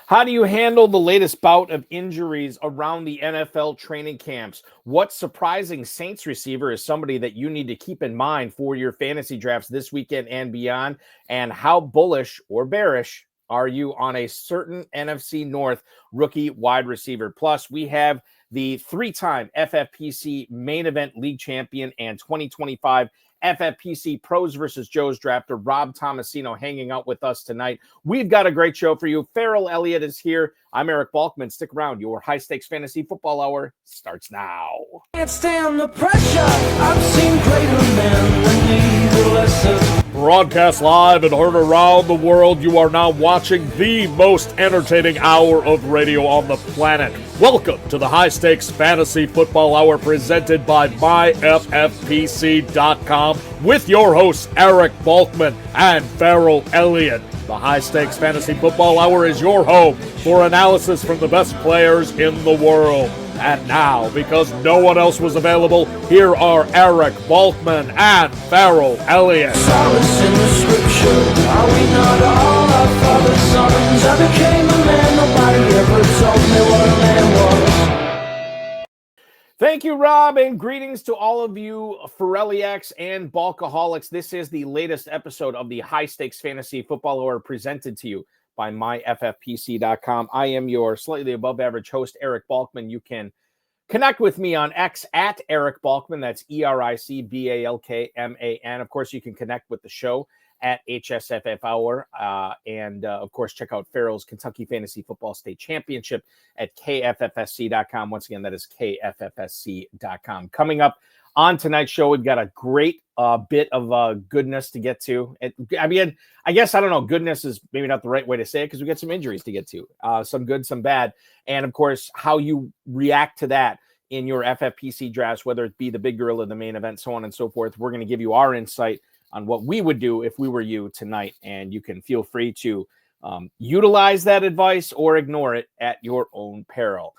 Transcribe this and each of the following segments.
How do you handle the latest bout of injuries around the NFL training camps? What surprising Saints receiver is somebody that you need to keep in mind for your fantasy drafts this weekend and beyond? And how bullish or bearish are you on a certain NFC North rookie wide receiver? Plus, we have the three-time FFPC Main Event League champion and 2025 FFPC Pros versus Joe's drafter, Rob Tomasino, hanging out with us tonight. We've got a great show for you. Ferrell Elliott is here. I'm Eric Balkman. Stick around. Your high-stakes fantasy football hour starts now. Can't stand the pressure. I've seen greater men than me, the lesser. Broadcast live and heard around the world, you are now watching the most entertaining hour of radio on the planet. Welcome to the High Stakes Fantasy Football Hour presented by myffpc.com with your hosts Eric Balkman and Ferrell Elliott. The High Stakes Fantasy Football Hour is your home for analysis from the best players in the world. And now, because no one else was available, here are Eric Balkman and Ferrell Elliott. Solace in the scripture. Are we not all our father's sons? I became a man, nobody ever told me what a man was. Thank you, Rob, and greetings to all of you Ferrelliacs and Balkaholics. This is the latest episode of the High Stakes Fantasy Football Hour presented to you by myffpc.com. I am your slightly above average host, Eric Balkman. You can connect with me on X at Eric Balkman. That's EricBalkman. Of course, you can connect with the show at hsffhour. And of course, check out Ferrell's Kentucky Fantasy Football State Championship at KFFSC.com. Once again, that is KFFSC.com. Coming up on tonight's show, we've got a great bit of goodness to get to. I guess, I don't know, goodness is maybe not the right way to say it because we got some injuries to get to, some good, some bad. And of course, how you react to that in your FFPC drafts, whether it be the Big Gorilla, the main event, so on and so forth. We're going to give you our insight on what we would do if we were you tonight. And you can feel free to utilize that advice or ignore it at your own peril.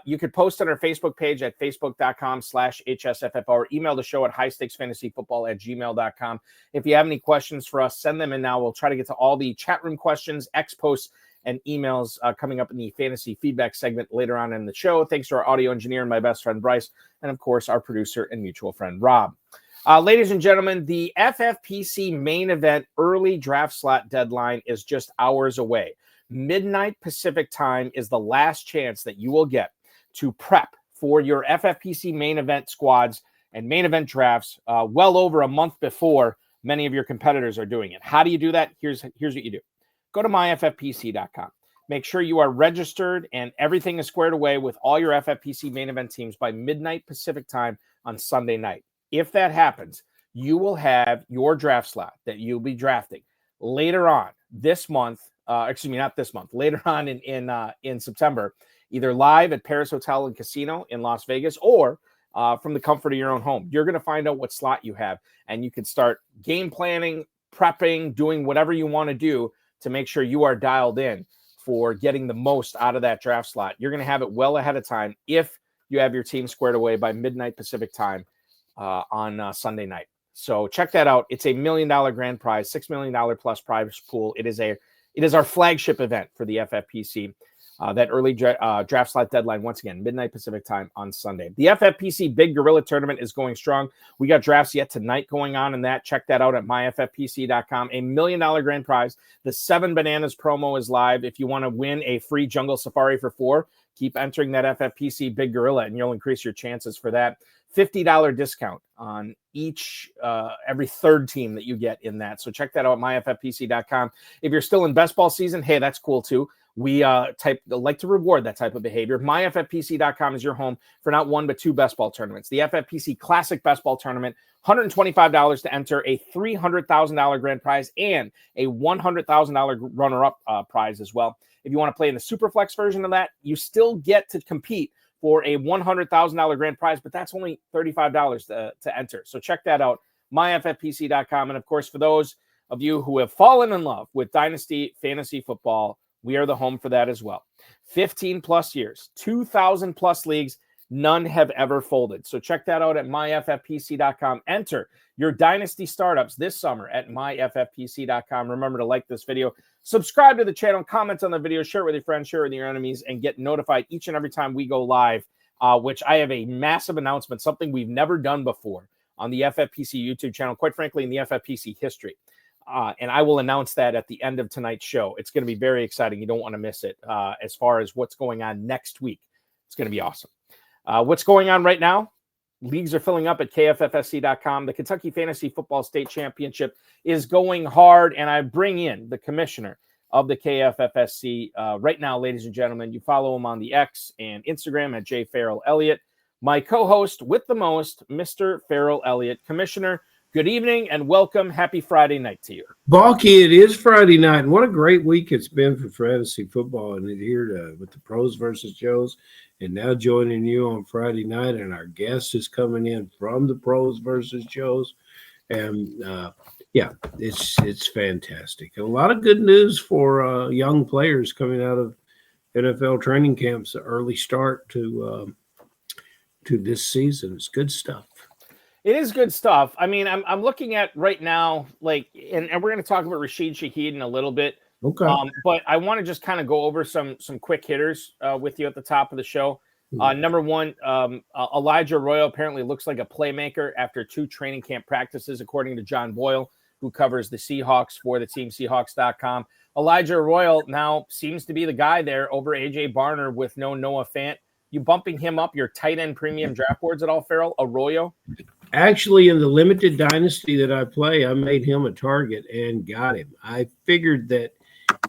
You could post on our Facebook page at facebook.com/hsffhour. Email the show at highstakesfantasyfootball@gmail.com. If you have any questions for us, send them in now. We'll try to get to all the chat room questions, X posts, and emails coming up in the fantasy feedback segment later on in the show. Thanks to our audio engineer and my best friend, Bryce, and of course, our producer and mutual friend, Rob. Ladies and gentlemen, the FFPC main event early draft slot deadline is just hours away. Midnight Pacific time is the last chance that you will get to prep for your FFPC main event squads and main event drafts well over a month before many of your competitors are doing it. How do you do that? Here's what you do. Go to myffpc.com. Make sure you are registered and everything is squared away with all your FFPC main event teams by midnight Pacific time on Sunday night. If that happens, you will have your draft slot that you'll be drafting later on this month. Not this month, later on in September, either live at Paris Hotel and Casino in Las Vegas or from the comfort of your own home. You're going to find out what slot you have, and you can start game planning, prepping, doing whatever you want to do to make sure you are dialed in for getting the most out of that draft slot. You're going to have it well ahead of time if you have your team squared away by midnight Pacific time on Sunday night. So check that out. It's a $1 million grand prize, $6 million plus prize pool. It is our flagship event for the FFPC. That early draft slot deadline, once again, midnight Pacific time on Sunday. The FFPC Big Gorilla Tournament is going strong. We got drafts yet tonight going on in that. Check that out at myffpc.com. A $1 million grand prize. The 7 Bananas promo is live. If you want to win a free jungle safari for 4, keep entering that FFPC Big Gorilla, and you'll increase your chances for that. $50 discount on every third team that you get in that. So check that out at myffpc.com. If you're still in best ball season, hey, that's cool too. We like to reward that type of behavior. myffpc.com is your home for not 1 but 2 best ball tournaments. The FFPC Classic Best Ball Tournament, $125 to enter, a $300,000 grand prize, and a $100,000 runner-up prize as well. If you want to play in the Superflex version of that, you still get to compete for a $100,000 grand prize, but that's only $35 to enter. So check that out, myffpc.com. And of course, for those of you who have fallen in love with Dynasty Fantasy Football, we are the home for that as well. 15 plus years, 2,000 plus leagues, None have ever folded. So check that out at myffpc.com. Enter your dynasty startups this summer at myffpc.com. Remember to like this video, subscribe to the channel, comment on the video, share it with your friends, share it with your enemies, and get notified each and every time we go live, which I have a massive announcement, something we've never done before on the FFPC YouTube channel, quite frankly, in the FFPC history. And I will announce that at the end of tonight's show. It's going to be very exciting. You don't want to miss it as far as what's going on next week. It's going to be awesome. What's going on right now? Leagues are filling up at KFFSC.com. The Kentucky Fantasy Football State Championship is going hard, and I bring in the commissioner of the KFFSC right now, ladies and gentlemen. You follow him on the X and Instagram at jferrellelliott. My co-host with the most, Mr. Ferrell Elliott. Commissioner, good evening and welcome. Happy Friday night to you. Balky, it is Friday night, and what a great week it's been for fantasy football. And here with the Pros versus Joes, and now joining you on Friday night, and our guest is coming in from the Pros versus Joes, and yeah, it's fantastic. And a lot of good news for young players coming out of NFL training camps. An early start to this season. It's good stuff. It is good stuff. I mean, I'm looking at right now, like, and we're going to talk about Rashid Shaheed in a little bit. Okay. But I want to just kind of go over some quick hitters with you at the top of the show. Number one, Elijah Arroyo apparently looks like a playmaker after 2 training camp practices, according to John Boyle, who covers the Seahawks for the team Seahawks.com. Elijah Arroyo now seems to be the guy there over A.J. Barner with no Noah Fant. You bumping him up your tight end premium draft boards at all, Ferrell? Arroyo? Actually, in the limited dynasty that I play, I made him a target and got him. I figured that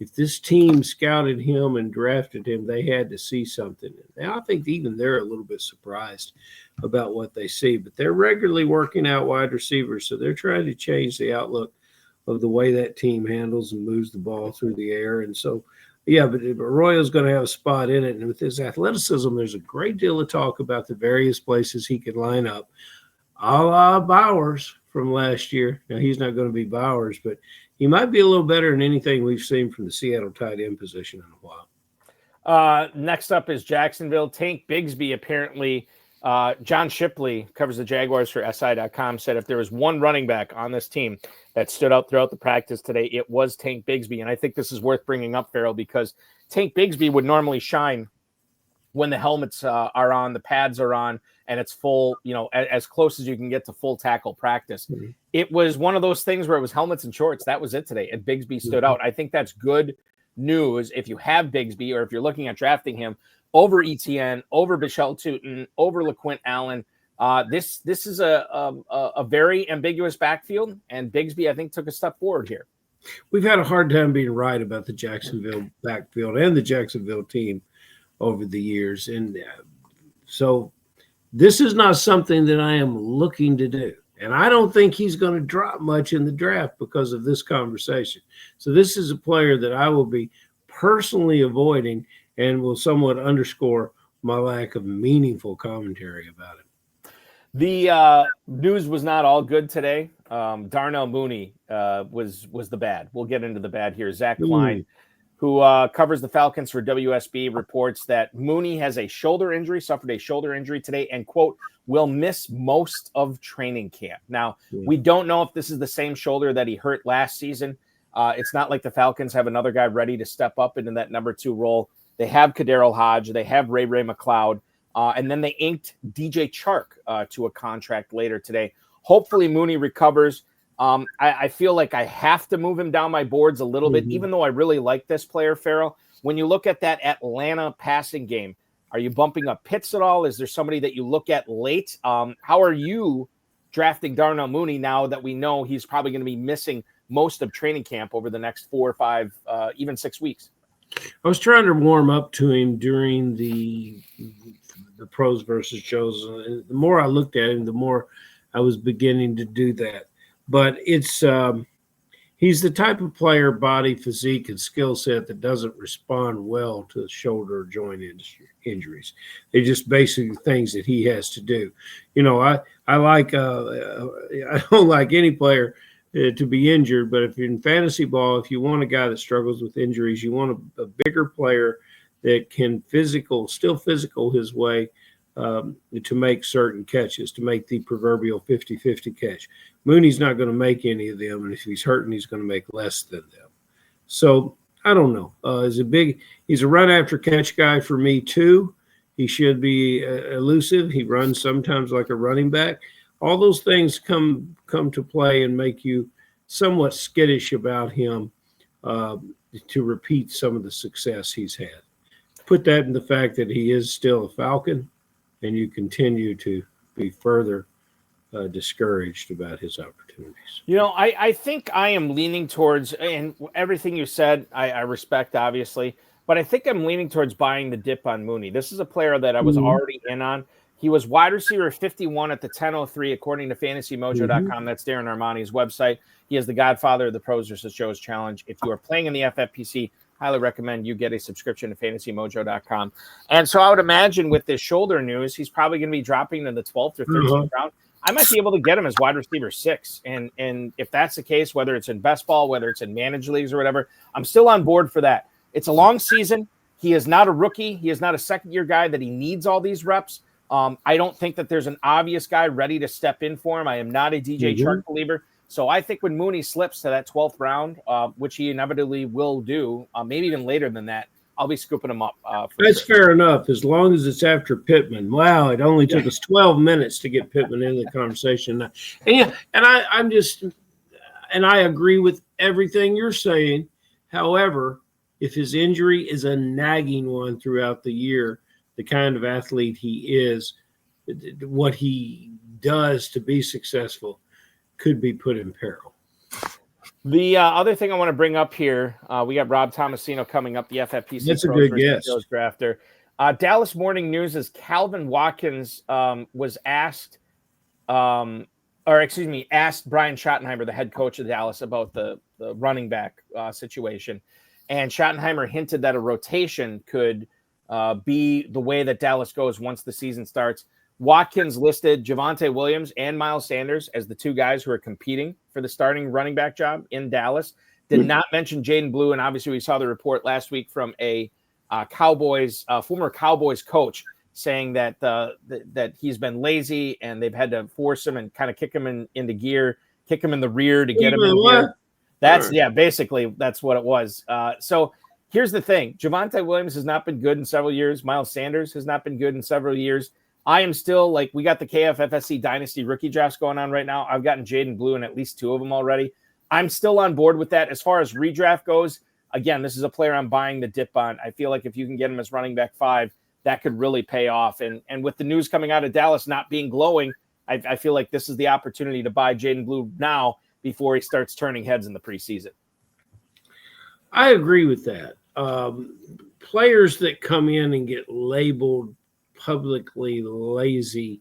if this team scouted him and drafted him, they had to see something. And I think even they're a little bit surprised about what they see. But they're regularly working out wide receivers, so they're trying to change the outlook of the way that team handles and moves the ball through the air. And so, yeah, but Arroyo's going to have a spot in it. And with his athleticism, there's a great deal of talk about the various places he can line up, a la Bowers from last year. Now, he's not going to be Bowers, but he might be a little better than anything we've seen from the Seattle tight end position in a while. Next up is Jacksonville. Tank Bigsby, apparently. John Shipley covers the Jaguars for SI.com, said if there was one running back on this team that stood out throughout the practice today, it was Tank Bigsby. And I think this is worth bringing up, Ferrell, because Tank Bigsby would normally shine when the helmets are on, the pads are on, and it's full, as close as you can get to full tackle practice. Mm-hmm. It was one of those things where it was helmets and shorts. That was it today. And Bigsby stood out. I think that's good news if you have Bigsby or if you're looking at drafting him over ETN, over Bichelle Tootin, over LaQuint Allen. This is a very ambiguous backfield, and Bigsby, I think, took a step forward here. We've had a hard time being right about the Jacksonville backfield and the Jacksonville team over the years. And so this is not something that I am looking to do. And I don't think he's going to drop much in the draft because of this conversation. So this is a player that I will be personally avoiding and will somewhat underscore my lack of meaningful commentary about it. The news was not all good today. Darnell Mooney was the bad. We'll get into the bad here. Zach Klein, who covers the Falcons for WSB, reports that Mooney has a shoulder injury, suffered a shoulder injury today, and, quote, will miss most of training camp. Now, we don't know if this is the same shoulder that he hurt last season. It's not like the Falcons have another guy ready to step up into that number 2 role. They have Kaderil Hodge. They have Ray McLeod. And then they inked DJ Chark to a contract later today. Hopefully Mooney recovers. I feel like I have to move him down my boards a little bit, even though I really like this player, Ferrell. When you look at that Atlanta passing game, are you bumping up Pitts at all? Is there somebody that you look at late? How are you drafting Darnell Mooney now that we know he's probably going to be missing most of training camp over the next 4 or 5, even 6 weeks? I was trying to warm up to him during the Pros versus Joes. The more I looked at him, the more I was beginning to do that. But it's he's the type of player, body, physique, and skill set that doesn't respond well to shoulder joint injuries. They're just basically things that he has to do. I like I don't like any player to be injured, but if you're in fantasy ball, if you want a guy that struggles with injuries, you want a bigger player that can still physical his way to make certain catches, to make the proverbial 50-50 catch. Mooney's not going to make any of them, and if he's hurting, he's going to make less than them. So I don't know. He's a run after catch guy for me too. He should be elusive. He runs sometimes like a running back. All those things come to play and make you somewhat skittish about him to repeat some of the success he's had. Put that in the fact that he is still a Falcon, and you continue to be further discouraged about his opportunities. You know, I think I am leaning towards, and everything you said, I respect, obviously, but I think I'm leaning towards buying the dip on Mooney. This is a player that I was already in on. He was wide receiver 51 at the 10:03, according to FantasyMojo.com. That's Darren Armani's website. He is the godfather of the Pros vs. Joes Challenge. If you are playing in the FFPC, highly recommend you get a subscription to FantasyMojo.com. And so I would imagine with this shoulder news, he's probably going to be dropping in the 12th or 13th round. I might be able to get him as wide receiver 6. And if that's the case, whether it's in best ball, whether it's in managed leagues or whatever, I'm still on board for that. It's a long season. He is not a rookie. He is not a second-year guy that he needs all these reps. I don't think that there's an obvious guy ready to step in for him. I am not a DJ Chark believer. So I think when Mooney slips to that 12th round, which he inevitably will do, maybe even later than that, I'll be scooping him up. That's fair enough, as long as it's after Pittman. Wow, it only took us 12 minutes to get Pittman into the conversation. And I agree with everything you're saying. However, if his injury is a nagging one throughout the year, the kind of athlete he is, what he does to be successful could be put in peril. The other thing I want to bring up here, we got Rob Tomasino coming up, the FFPC That's a Pros good guess. drafter. Dallas Morning News is Calvin Watkins was asked Brian Schottenheimer, the head coach of Dallas, about the running back situation. And Schottenheimer hinted that a rotation could be the way that Dallas goes once the season starts. Watkins listed Javonte Williams and Miles Sanders as the two guys who are competing for the starting running back job in Dallas. Did not mention Jaden Blue, and obviously we saw the report last week from a former Cowboys coach saying that that he's been lazy and they've had to force him and kind of kick him into gear, kick him in the rear to get him in gear. Basically that's what it was. So here's the thing: Javonte Williams has not been good in several years. Miles Sanders has not been good in several years. I am still we got the KFFSC Dynasty rookie drafts going on right now. I've gotten Jaden Blue in at least 2 of them already. I'm still on board with that. As far as redraft goes, again, this is a player I'm buying the dip on. I feel like if you can get him as running back 5, that could really pay off. And with the news coming out of Dallas not being glowing, I feel like this is the opportunity to buy Jaden Blue now before he starts turning heads in the preseason. I agree with that. Players that come in and get labeled publicly lazy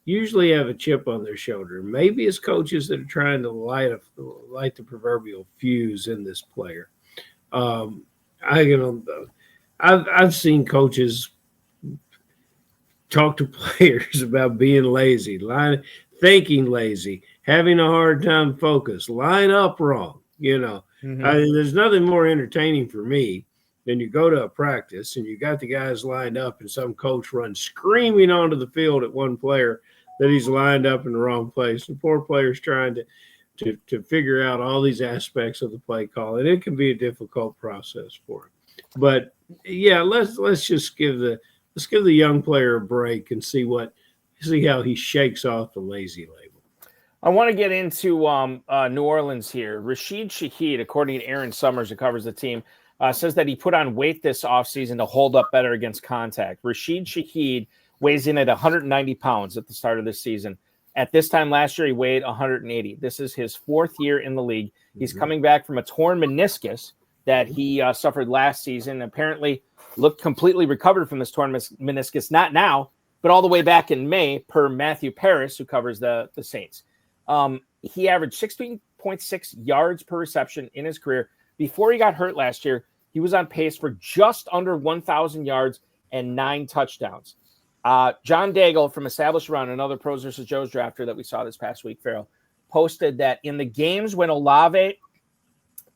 usually have a chip on their shoulder. Maybe it's coaches that are trying to light the proverbial fuse in this player. I've seen coaches talk to players about being lazy, thinking lazy, having a hard time focus, line up wrong. There's nothing more entertaining for me than you go to a practice and you got the guys lined up and some coach runs screaming onto the field at one player that he's lined up in the wrong place. The poor player's trying to figure out all these aspects of the play call, and it can be a difficult process for him. But yeah, let's just give the young player a break and see how he shakes off the lazy label. I want to get into New Orleans here. Rashid Shaheed, according to Aaron Summers, who covers the team, says that he put on weight this offseason to hold up better against contact. Rashid Shaheed weighs in at 190 pounds at the start of this season. At this time last year, he weighed 180. This is his 4th year in the league. He's coming back from a torn meniscus that he suffered last season. Apparently looked completely recovered from this torn meniscus, not now, but all the way back in May, per Matthew Paris, who covers the Saints. He averaged 16.6 yards per reception in his career. Before he got hurt last year, he was on pace for just under 1,000 yards and 9 touchdowns. John Daigle from Established Run, another Pros vs. Joes drafter that we saw this past week, Ferrell, posted that in the games when Olave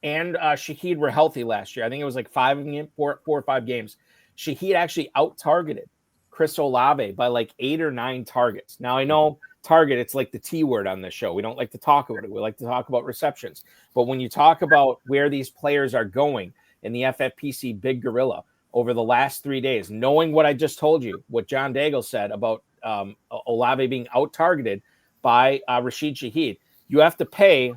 and Shaheed were healthy last year, I think it was like 4 or 5 games, Shaheed actually out-targeted Chris Olave by like 8 or 9 targets. Now, I know target, it's like the T word on this show. We don't like to talk about it. We like to talk about receptions. But when you talk about where these players are going in the FFPC Big Gorilla over the last 3 days, knowing what I just told you, what John Daigle said about Olave being out-targeted by Rashid Shaheed, you have to pay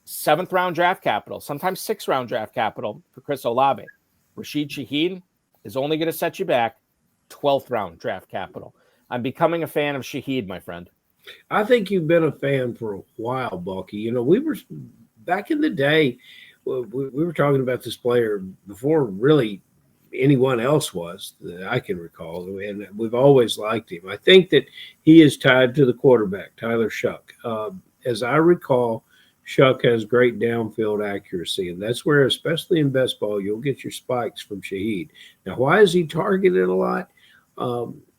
7th round draft capital, sometimes 6th round draft capital for Chris Olave. Rashid Shaheed is only going to set you back 12th round draft capital. I'm becoming a fan of Shaheed, my friend. I think you've been a fan for a while, Balky. You know, we were back in the day, we were talking about this player before really anyone else was that I can recall, and we've always liked him. I think that he is tied to the quarterback, Tyler Shuck. As I recall, Shuck has great downfield accuracy, and that's where, especially in best ball, you'll get your spikes from Shaheed. Now, why is he targeted a lot?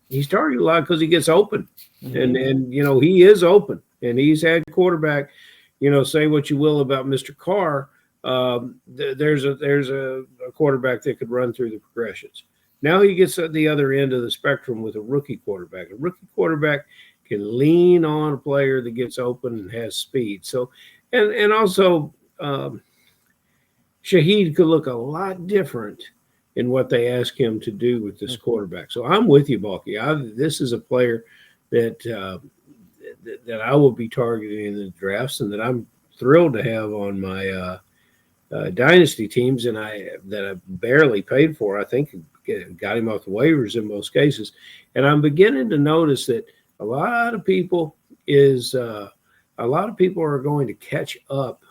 He's targeted a lot because he gets open, and you know, he is open, and he's had quarterback. You know, say what you will about Mr. Carr. There's a quarterback that could run through the progressions. Now he gets at the other end of the spectrum with a rookie quarterback. A rookie quarterback can lean on a player that gets open and has speed. So, and also Shaheed could look a lot different in what they ask him to do with this quarterback. So I'm with you, Balky. This is a player that that I will be targeting in the drafts, and that I'm thrilled to have on my dynasty teams, and that I barely paid for. I think got him off the waivers in most cases, and I'm beginning to notice that a lot of people are going to catch up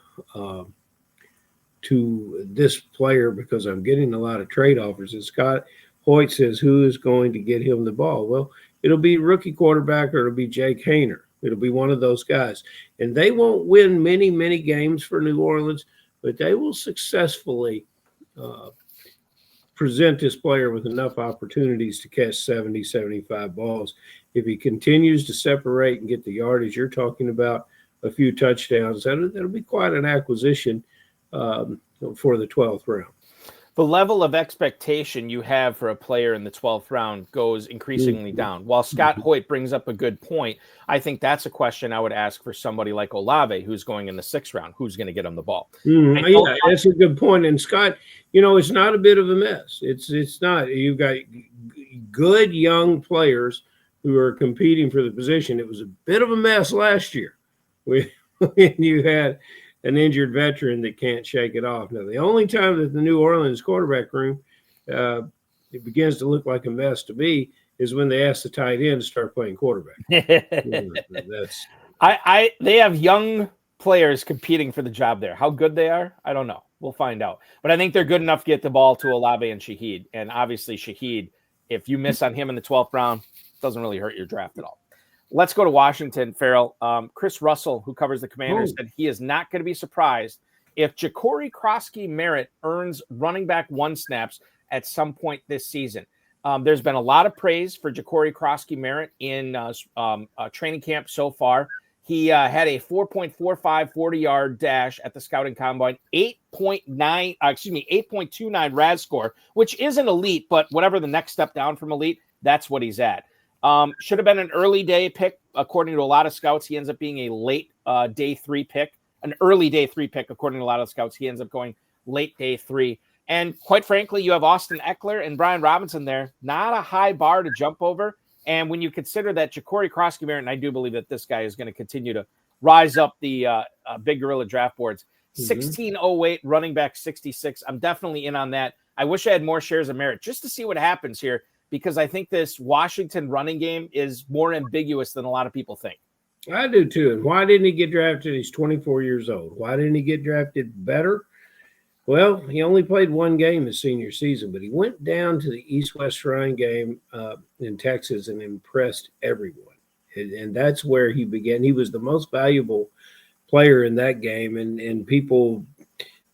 to this player because I'm getting a lot of trade offers. And Scott Hoyt says, who is going to get him the ball? Well, it'll be rookie quarterback, or it'll be Jake Hayner. It'll be one of those guys. And they won't win many, many games for New Orleans, but they will successfully present this player with enough opportunities to catch 70, 75 balls. If he continues to separate and get the yardage you're talking about, a few touchdowns, that'll be quite an acquisition for the 12th round. The level of expectation you have for a player in the 12th round goes increasingly down. While Scott Hoyt brings up a good point, I think that's a question I would ask for somebody like Olave, who's going in the 6th round. Who's going to get him the ball? Yeah, that's a good point. And Scott, you know, it's not a bit of a mess. It's not. You've got good young players who are competing for the position. It was a bit of a mess last year when you had an injured veteran that can't shake it off. Now, the only time that the New Orleans quarterback room it begins to look like a mess to me is when they ask the tight end to start playing quarterback. They have young players competing for the job there. How good they are, I don't know. We'll find out. But I think they're good enough to get the ball to Olave and Shaheed. And obviously Shaheed, if you miss on him in the 12th round, doesn't really hurt your draft at all. Let's go to Washington, Ferrell. Chris Russell, who covers the Commanders, said he is not going to be surprised if Ja'Cory Krosky-Merritt earns running back 1 snaps at some point this season. There's been a lot of praise for Ja'Cory Krosky-Merritt in training camp so far. He had a 4.45 40-yard dash at the scouting combine, 8.29 RAS score, which isn't elite, but whatever the next step down from elite, that's what he's at. Should have been an early day pick. According to a lot of scouts, he ends up being a late day 3 pick, an early day 3 pick. According to a lot of scouts, he ends up going late day 3. And quite frankly, you have Austin Eckler and Brian Robinson there. Not a high bar to jump over. And when you consider that Ja'Cory Krosky-Merritt, and I do believe that this guy is going to continue to rise up the Big Gorilla draft boards, 1608 running back 66. I'm definitely in on that. I wish I had more shares of Merritt just to see what happens here, because I think this Washington running game is more ambiguous than a lot of people think. I do too. And why didn't he get drafted? He's 24 years old. Why didn't he get drafted better? Well, he only played 1 game his senior season, but he went down to the East-West Shrine game in Texas and impressed everyone. And that's where he began. He was the most valuable player in that game, and people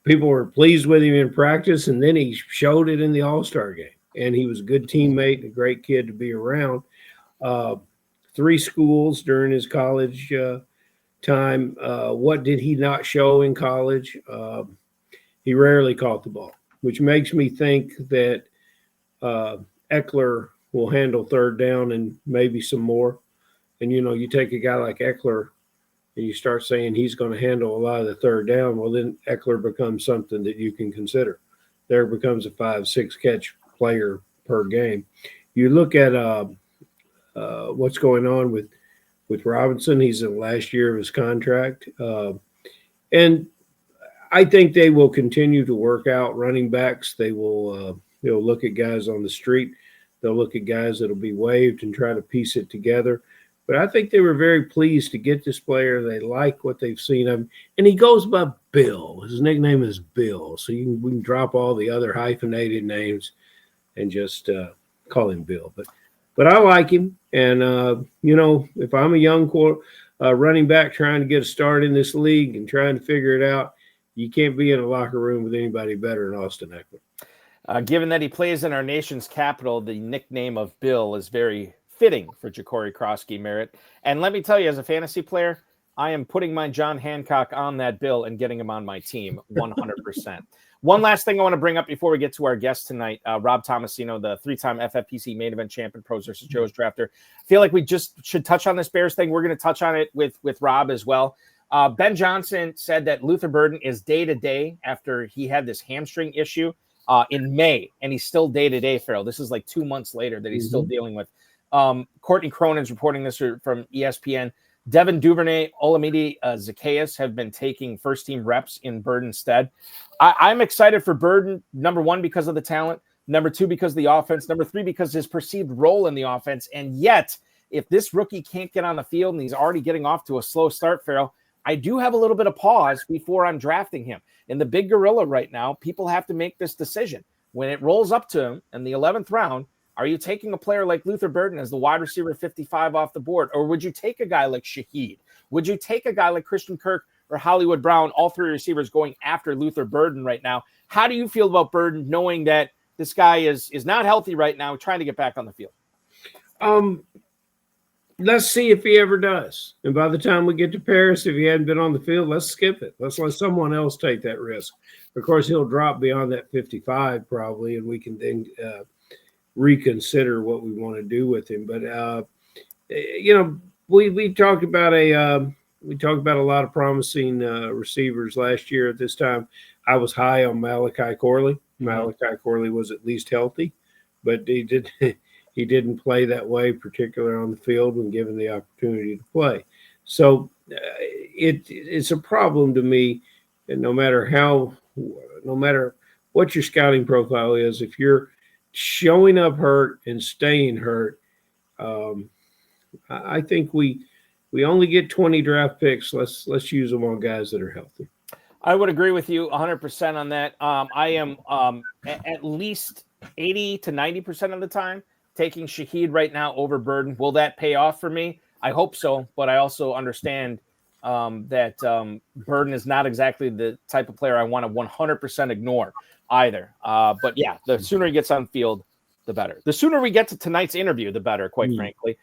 were pleased with him in practice, and then he showed it in the All-Star game. And he was a good teammate and a great kid to be around. 3 schools during his college time. What did he not show in college? He rarely caught the ball, which makes me think that Eckler will handle third down and maybe some more. And, you take a guy like Eckler and you start saying he's going to handle a lot of the third down, well, then Eckler becomes something that you can consider. There becomes a 5-6 catch player per game. You look at what's going on with Robinson. He's in the last year of his contract. And I think they will continue to work out running backs. They will they'll look at guys on the street. They'll look at guys that'll be waived and try to piece it together. But I think they were very pleased to get this player. They like what they've seen of him. And he goes by Bill. His nickname is Bill. So we can drop all the other hyphenated names and just call him Bill. But I like him. And, if I'm a young running back trying to get a start in this league and trying to figure it out, you can't be in a locker room with anybody better than Austin Eckler. Given that he plays in our nation's capital, the nickname of Bill is very fitting for Ja'Cory Krosky Merritt. And let me tell you, as a fantasy player, I am putting my John Hancock on that bill and getting him on my team 100%. One last thing I want to bring up before we get to our guest tonight, Rob Tomasino, the 3-time FFPC Main Event champion, Pros versus Joe's drafter. I feel like we just should touch on this Bears thing. We're going to touch on it with Rob as well. Ben Johnson said that Luther Burden is day-to-day after he had this hamstring issue in May, and he's still day-to-day, Ferrell. This is like 2 months later that he's still dealing with. Courtney Cronin's reporting this from ESPN. Devin Duvernay, Olamide Zacchaeus have been taking first-team reps in Burden's stead. I'm excited for Burden, number one, because of the talent, number two, because of the offense, number three, because his perceived role in the offense. And yet, if this rookie can't get on the field and he's already getting off to a slow start, Ferrell, I do have a little bit of pause before I'm drafting him. In the Big Gorilla right now, people have to make this decision. When it rolls up to him in the 11th round, are you taking a player like Luther Burden as the wide receiver 55 off the board? Or would you take a guy like Shaheed? Would you take a guy like Christian Kirk or Hollywood Brown, all three receivers going after Luther Burden right now? How do you feel about Burden knowing that this guy is not healthy right now, trying to get back on the field? Let's see if he ever does. And by the time we get to Paris, if he hadn't been on the field, let's skip it. Let's let someone else take that risk. Of course, he'll drop beyond that 55 probably, and we can then reconsider what we want to do with him. But we talked about a lot of promising receivers last year at this time. I was high on Malachi Corley. Malachi Corley was at least healthy, but he didn't play that way, particularly on the field when given the opportunity to play. So it's a problem to me, and no matter what your scouting profile is, if you're showing up hurt and staying hurt, I think we only get 20 draft picks. Let's use them on guys that are healthy. I would agree with you 100% on that. I am at least 80 to 90% of the time taking Shaheed right now over Burden. Will that pay off for me? I hope so, but I also understand that Burden is not exactly the type of player I want to 100% ignore either. But yeah, the sooner he gets on field, the better. The sooner we get to tonight's interview, the better, quite frankly.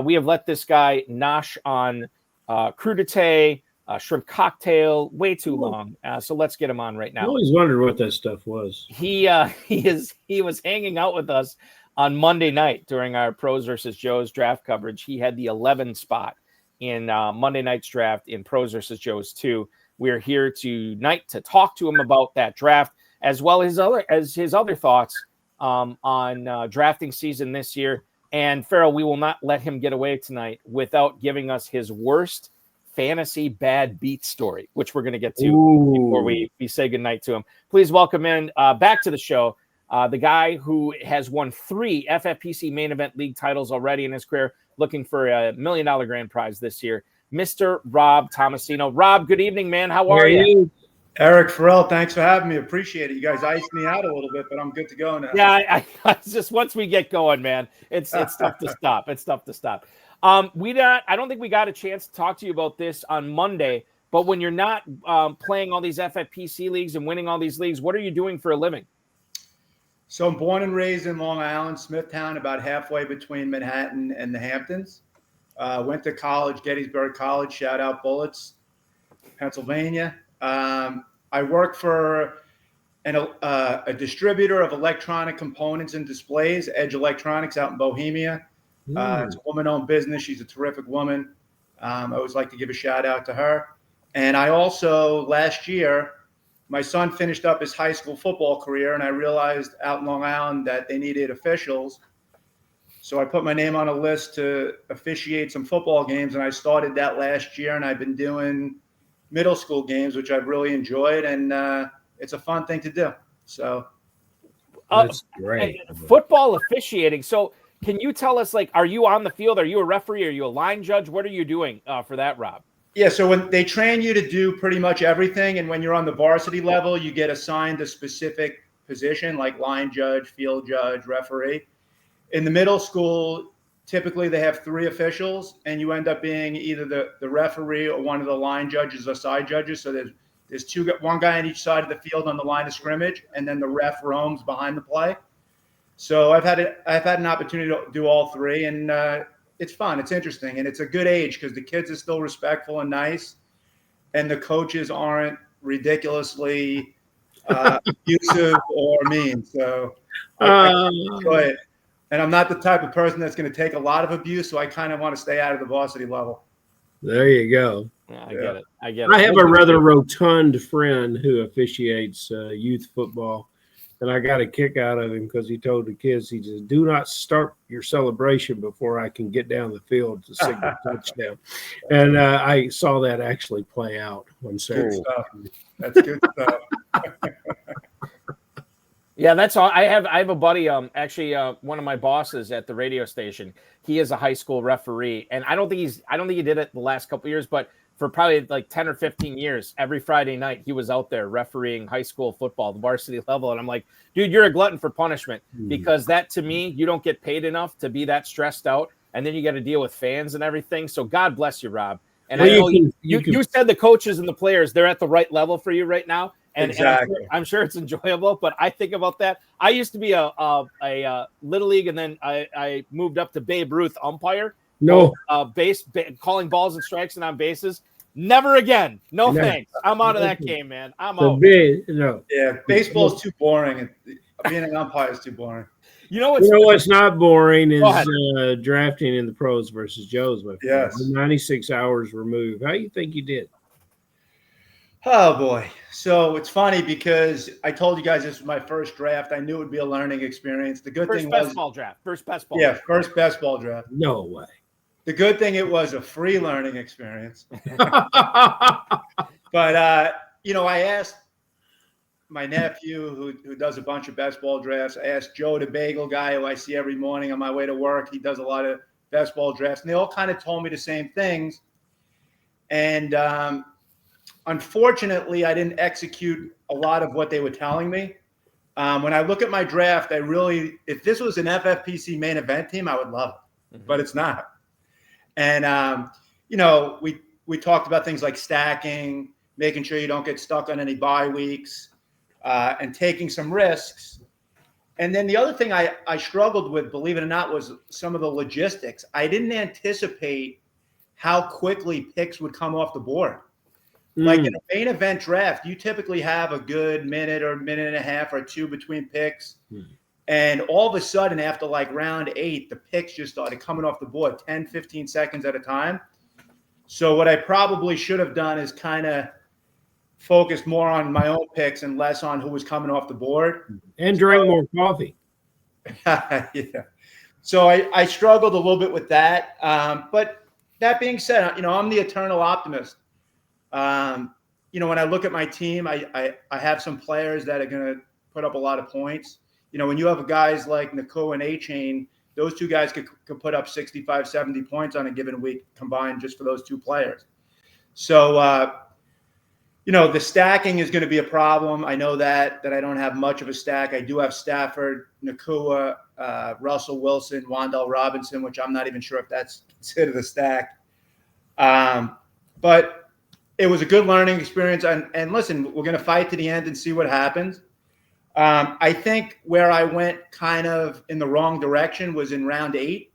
We have let this guy nosh on crudité, shrimp cocktail way too long. So let's get him on right now. I always wondered what that stuff was. He was hanging out with us on Monday night during our Pros versus Joe's draft coverage. He had the 11 spot in Monday night's draft in Pros versus Joe's 2. We're here tonight to talk to him about that draft, as well as his other thoughts on drafting season this year. And Ferrell, we will not let him get away tonight without giving us his worst fantasy bad beat story, which we're going to get to before we say goodnight to him. Please welcome in back to the show the guy who has won 3 FFPC Main Event League titles already in his career, looking for $1 million grand prize this year, Mr. Rob Tomasino. Rob, good evening, man. How are you? Eric, Ferrell, thanks for having me. Appreciate it. You guys iced me out a little bit, but I'm good to go now. Yeah, I just once we get going, man, it's tough to stop. It's tough to stop. I don't think we got a chance to talk to you about this on Monday, but when you're not playing all these FFPC leagues and winning all these leagues, what are you doing for a living? So I'm born and raised in Long Island, Smithtown, about halfway between Manhattan and the Hamptons. Went to college, Gettysburg College, shout out Bullets, Pennsylvania. I work for and a distributor of electronic components and displays, Edge Electronics out in Bohemia. It's a woman-owned business. She's a terrific woman. I always like to give a shout out to her. And I also, last year, my son finished up his high school football career, and I realized out in Long Island that they needed officials. So I put my name on a list to officiate some football games, and I started that last year, and I've been doing middle school games, which I've really enjoyed, and it's a fun thing to do. So that's great. Football officiating. So can you tell us, like, are you on the field? Are you a referee? Are you a line judge? What are you doing for that, Rob? Yeah, so when they train you to do pretty much everything, and when you're on the varsity level, you get assigned a specific position like line judge, field judge, referee. In the middle school, typically they have 3 officials, and you end up being either the referee or one of the line judges or side judges. So there's one guy on each side of the field on the line of scrimmage, and then the ref roams behind the play. So I've had an opportunity to do all 3, and it's fun. It's interesting, and it's a good age because the kids are still respectful and nice, and the coaches aren't ridiculously abusive or mean. So I enjoy it. And I'm not the type of person that's going to take a lot of abuse, so I kind of want to stay out of the varsity level. There you go. Yeah, I get it. I have a rather rotund friend who officiates youth football, and I got a kick out of him because he told the kids, he says, "Do not start your celebration before I can get down the field to signal touchdown." And I saw that actually play out on Saturday. Good stuff. That's good stuff. Yeah, that's all. I have a buddy, actually one of my bosses at the radio station. He is a high school referee, and I don't think he did it the last couple of years, but for probably like 10 or 15 years, every Friday night he was out there refereeing high school football, the varsity level. And I'm like, dude, you're a glutton for punishment, because that, to me, you don't get paid enough to be that stressed out, and then you got to deal with fans and everything. So God bless you, Rob. And I know you said the coaches and the players, they're at the right level for you right now. And, exactly. and I'm sure it's enjoyable, but I think about that. I used to be a Little League, and then I moved up to Babe Ruth umpire. No. Calling balls and strikes and on bases. Never again. No thanks. I'm out of that game, man. I'm out. Yeah, baseball is too boring. And being an umpire is too boring. You know what's not boring is drafting in the pros versus Joe's. My friend. Yes. 96 hours removed. How do you think you did? Oh, boy. So it's funny because I told you guys this was my first draft. I knew it would be a learning experience. The good thing was first best ball draft. First best ball draft. No way. The good thing, it was a free learning experience. But, I asked my nephew who does a bunch of best ball drafts. I asked Joe, the bagel guy who I see every morning on my way to work. He does a lot of best ball drafts. And they all kind of told me the same things. And unfortunately, I didn't execute a lot of what they were telling me. When I look at my draft, if this was an FFPC main event team, I would love it, but it's not. And, we talked about things like stacking, making sure you don't get stuck on any bye weeks, and taking some risks. And then the other thing I struggled with, believe it or not, was some of the logistics. I didn't anticipate how quickly picks would come off the board. Like in a main event draft, you typically have a good minute or minute and a half or 2 between picks. And all of a sudden, after like round 8, the picks just started coming off the board 10, 15 seconds at a time. So what I probably should have done is kind of focused more on my own picks and less on who was coming off the board. And drank more coffee. Yeah. So I struggled a little bit with that. But that being said, I'm the eternal optimist. When I look at my team, I have some players that are going to put up a lot of points. When you have guys like Nakua and A-Chain, those 2 guys could put up 65, 70 points on a given week combined just for those 2 players. So, the stacking is going to be a problem. I know that I don't have much of a stack. I do have Stafford, Nakua, Russell Wilson, Wan'Dale Robinson, which I'm not even sure if that's considered a stack. But it was a good learning experience. And listen, we're going to fight to the end and see what happens. I think where I went kind of in the wrong direction was in round 8.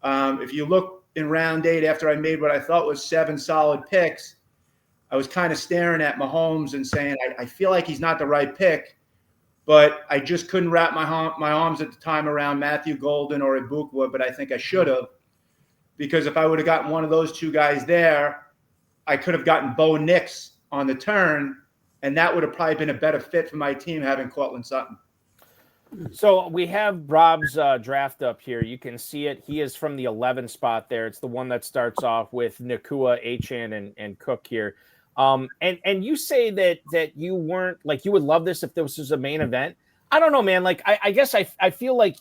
If you look in round 8, after I made what I thought was 7 solid picks, I was kind of staring at Mahomes and saying, I feel like he's not the right pick, but I just couldn't wrap my arms at the time around Matthew Golden or Ibukwa, but I think I should have, because if I would have gotten one of those two guys there, I could have gotten Bo Nix on the turn, and that would have probably been a better fit for my team having Cortland Sutton. So we have Rob's draft up here. You can see it. He is from the 11 spot there. It's the one that starts off with Nakua, Achane, and Cook here. And you say that you weren't like, you would love this if this was a main event. I don't know, man. Like, I guess I feel like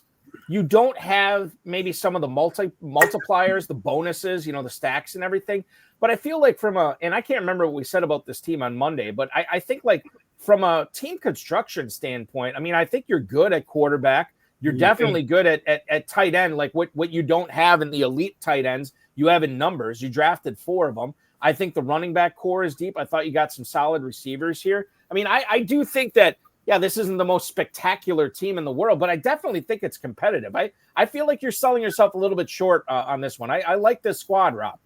you don't have maybe some of the multipliers, the bonuses, the stacks and everything. But I feel like and I can't remember what we said about this team on Monday, but I think like from a team construction standpoint, I mean, I think you're good at quarterback. You're definitely good at tight end, like what you don't have in the elite tight ends, you have in numbers. You drafted 4 of them. I think the running back core is deep. I thought you got some solid receivers here. I mean, I do think that, yeah, this isn't the most spectacular team in the world, but I definitely think it's competitive. I feel like you're selling yourself a little bit short on this one. I like this squad, Rob.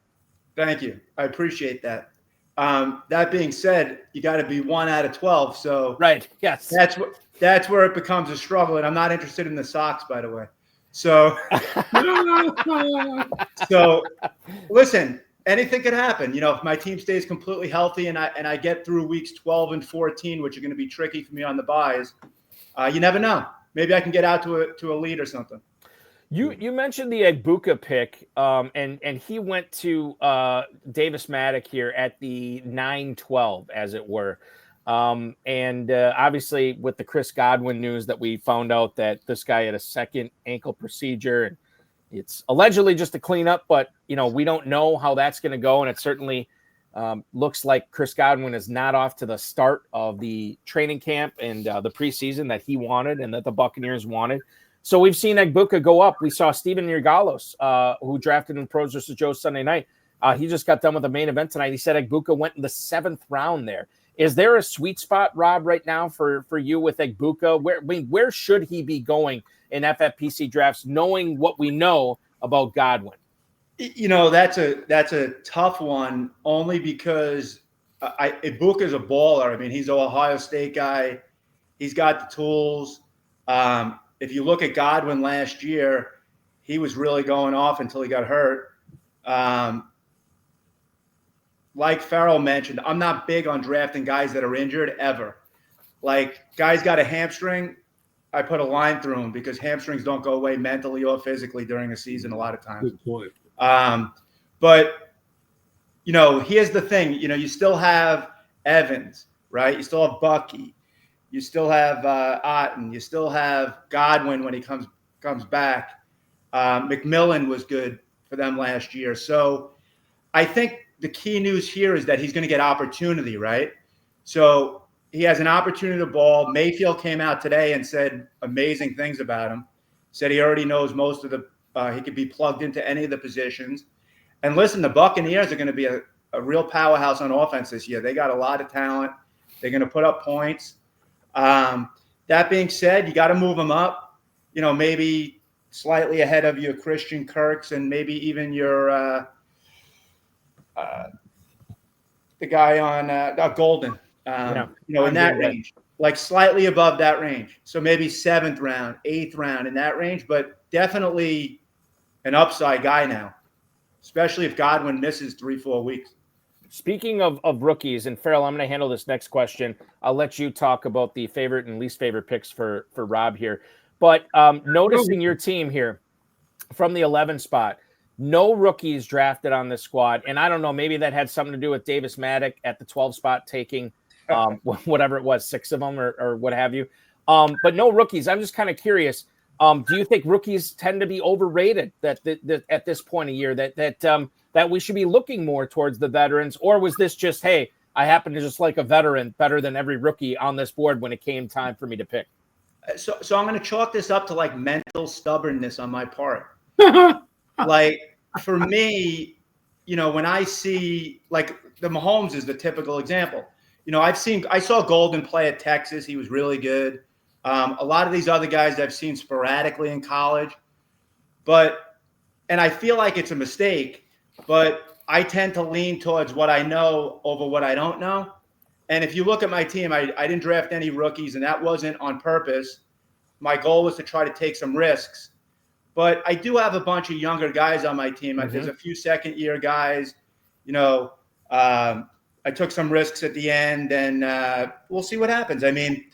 Thank you. I appreciate that. That being said, you got to be 1 out of 12. So right. Yes. That's where it becomes a struggle. And I'm not interested in the Sox, by the way. So, listen, anything could happen. If my team stays completely healthy and I get through weeks 12 and 14, which are going to be tricky for me on the buys, you never know. Maybe I can get out to a lead or something. You mentioned the Egbuka pick, and he went to Davis Maddock here at the 9-12, as it were. And obviously with the Chris Godwin news that we found out that this guy had a second ankle procedure, and it's allegedly just a cleanup, but we don't know how that's going to go. And it certainly looks like Chris Godwin is not off to the start of the training camp and the preseason that he wanted and that the Buccaneers wanted. So we've seen Egbuka go up. We saw Steven Nirgalos, who drafted in Pros versus Joe Sunday night. He just got done with the main event tonight. He said Egbuka went in the 7th round there. Is there a sweet spot, Rob, right now for you with Egbuka? Where should he be going in FFPC drafts, knowing what we know about Godwin? That's a tough one, only because Egbuka's a baller. I mean, he's an Ohio State guy. He's got the tools. If you look at Godwin last year, he was really going off until he got hurt. Like Ferrell mentioned, I'm not big on drafting guys that are injured ever. Like, guys got a hamstring, I put a line through them because hamstrings don't go away mentally or physically during a season a lot of times. Good point. But, here's the thing. You still have Evans, right? You still have Bucky. You still have Otten. You still have Godwin when he comes back. McMillan was good for them last year. So I think the key news here is that he's going to get opportunity, right? So he has an opportunity to ball. Mayfield came out today and said amazing things about him. Said he already knows most of he could be plugged into any of the positions. And listen, the Buccaneers are going to be a real powerhouse on offense this year. They got a lot of talent. They're going to put up points. That being said, you got to move them up, maybe slightly ahead of your Christian Kirks and maybe even your the guy on Golden, in that range, like slightly above that range. So maybe 7th round, 8th round in that range, but definitely an upside guy now, especially if Godwin misses 3-4 weeks. Speaking of rookies, and Ferrell, I'm going to handle this next question. I'll let you talk about the favorite and least favorite picks for Rob here. But noticing your team here from the 11 spot, no rookies drafted on this squad. And I don't know, maybe that had something to do with Davis Maddock at the 12 spot taking whatever it was, 6 of them or what have you. But no rookies. I'm just kind of curious. Do you think rookies tend to be overrated that at this point of year that we should be looking more towards the veterans? Or was this just, hey, I happen to just like a veteran better than every rookie on this board when it came time for me to pick? So I'm going to chalk this up to like mental stubbornness on my part. Like for me, when I see like the Mahomes is the typical example. I saw Golden play at Texas. He was really good. A lot of these other guys I've seen sporadically in college, and I feel like it's a mistake, but I tend to lean towards what I know over what I don't know. And if you look at my team, I didn't draft any rookies, and that wasn't on purpose. My goal was to try to take some risks. But I do have a bunch of younger guys on my team. There's a few second-year guys. I took some risks at the end, and we'll see what happens. I mean,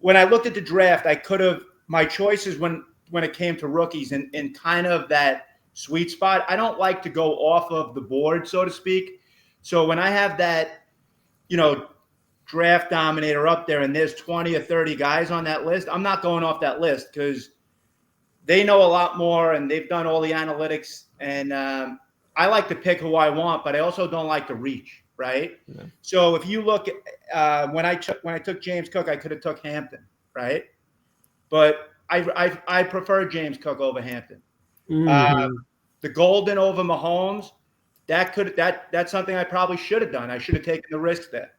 when I looked at the draft, I could have – my choices when it came to rookies in kind of that sweet spot, I don't like to go off of the board, so to speak. So when I have that, draft dominator up there and there's 20 or 30 guys on that list, I'm not going off that list because they know a lot more and they've done all the analytics. And I like to pick who I want, but I also don't like to reach, right? Yeah. So if you look at when I took James Cook, I could have took Hampton, right? But I prefer James Cook over Hampton. Mm-hmm. The Golden over Mahomes, that's something I probably should have done. I should have taken the risk there.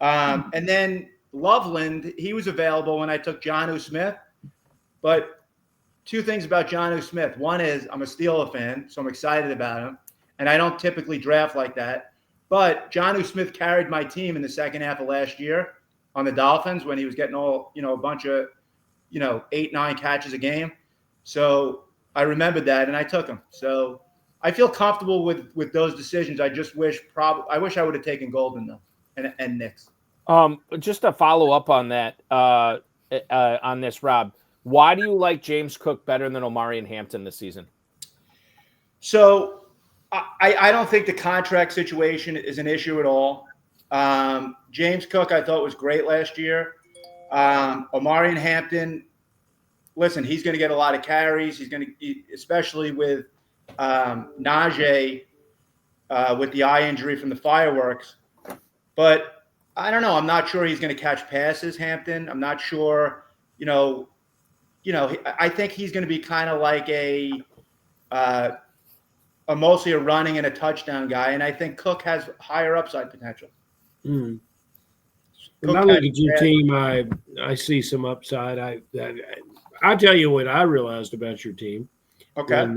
And then Loveland, he was available when I took Jonnu Smith. But two things about Jonnu Smith. One is I'm a Steeler fan, so I'm excited about him. And I don't typically draft like that. But Jonnu Smith carried my team in the second half of last year on the Dolphins when he was getting a bunch of, 8-9 catches a game. So I remembered that, and I took him. So I feel comfortable with those decisions. I just wish I wish I would have taken Golden, though, and Knicks. Just to follow up on that, on this, Rob, why do you like James Cook better than Omari and Hampton this season? So I don't think the contract situation is an issue at all. James Cook, I thought, was great last year. Omari and Hampton, listen, he's going to get a lot of carries. He's going to, especially with Najee with the eye injury from the fireworks. But I don't know. I'm not sure he's going to catch passes, Hampton. I'm not sure. I think he's going to be kind of like a mostly a running and a touchdown guy. And I think Cook has higher upside potential. Mm. When I look at your team, I see some upside. I'll tell you what I realized about your team. Okay.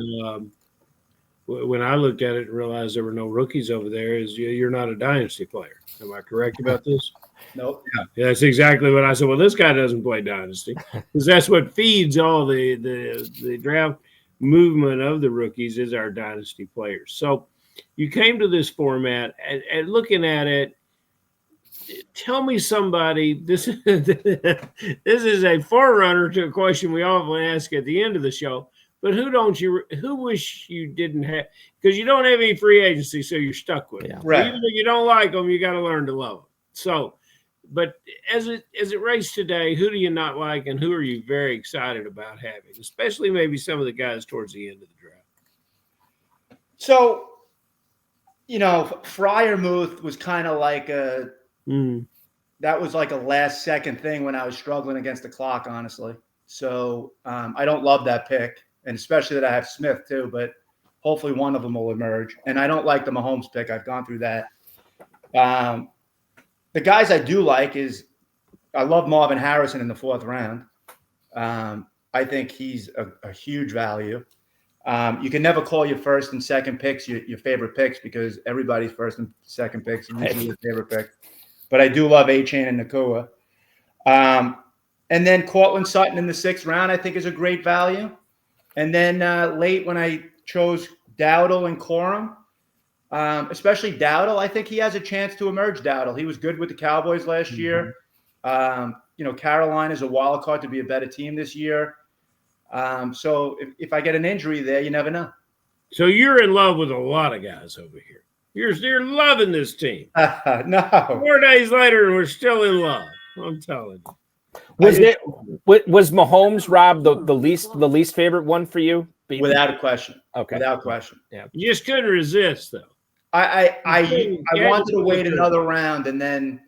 When I looked at it and realized there were no rookies over there, is you're not a dynasty player. Am I correct about this? Nope. Yeah, that's exactly what I said. Well, this guy doesn't play dynasty because that's what feeds all the draft movement of the rookies is our dynasty players. So you came to this format and looking at it. Tell me somebody. This is a forerunner to a question we often ask at the end of the show. But who wish you didn't have? Because you don't have any free agency, so you're stuck with it. Yeah. Right. Even if you don't like them, you got to learn to love them. So, but as it rates today, who do you not like, and who are you very excited about having? Especially maybe some of the guys towards the end of the draft. So, Freiermuth was kind of like that was like a last second thing when I was struggling against the clock, honestly. So I don't love that pick, and especially that I have Smith too, but hopefully one of them will emerge. And I don't like the Mahomes pick. I've gone through that. The guys I do like is I love Marvin Harrison in the 4th round. I think he's a huge value. You can never call your first and second picks your favorite picks because everybody's first and second picks are usually your favorite pick. But I do love A-Chain and Nakua. And then Cortland Sutton in the 6th round, I think, is a great value. And then late when I chose Dowdle and Corum, especially Dowdle, I think he has a chance to emerge. Dowdle, he was good with the Cowboys last year. Carolina's a wild card to be a better team this year. So if I get an injury there, you never know. So you're in love with a lot of guys over here. You're loving this team. No. 4 days later, and we're still in love. I'm telling you. Was Mahomes, Rob, the least favorite one for you? Without a question. Okay. Without question. Yeah. You just couldn't resist, though. I wanted to wait another round, and then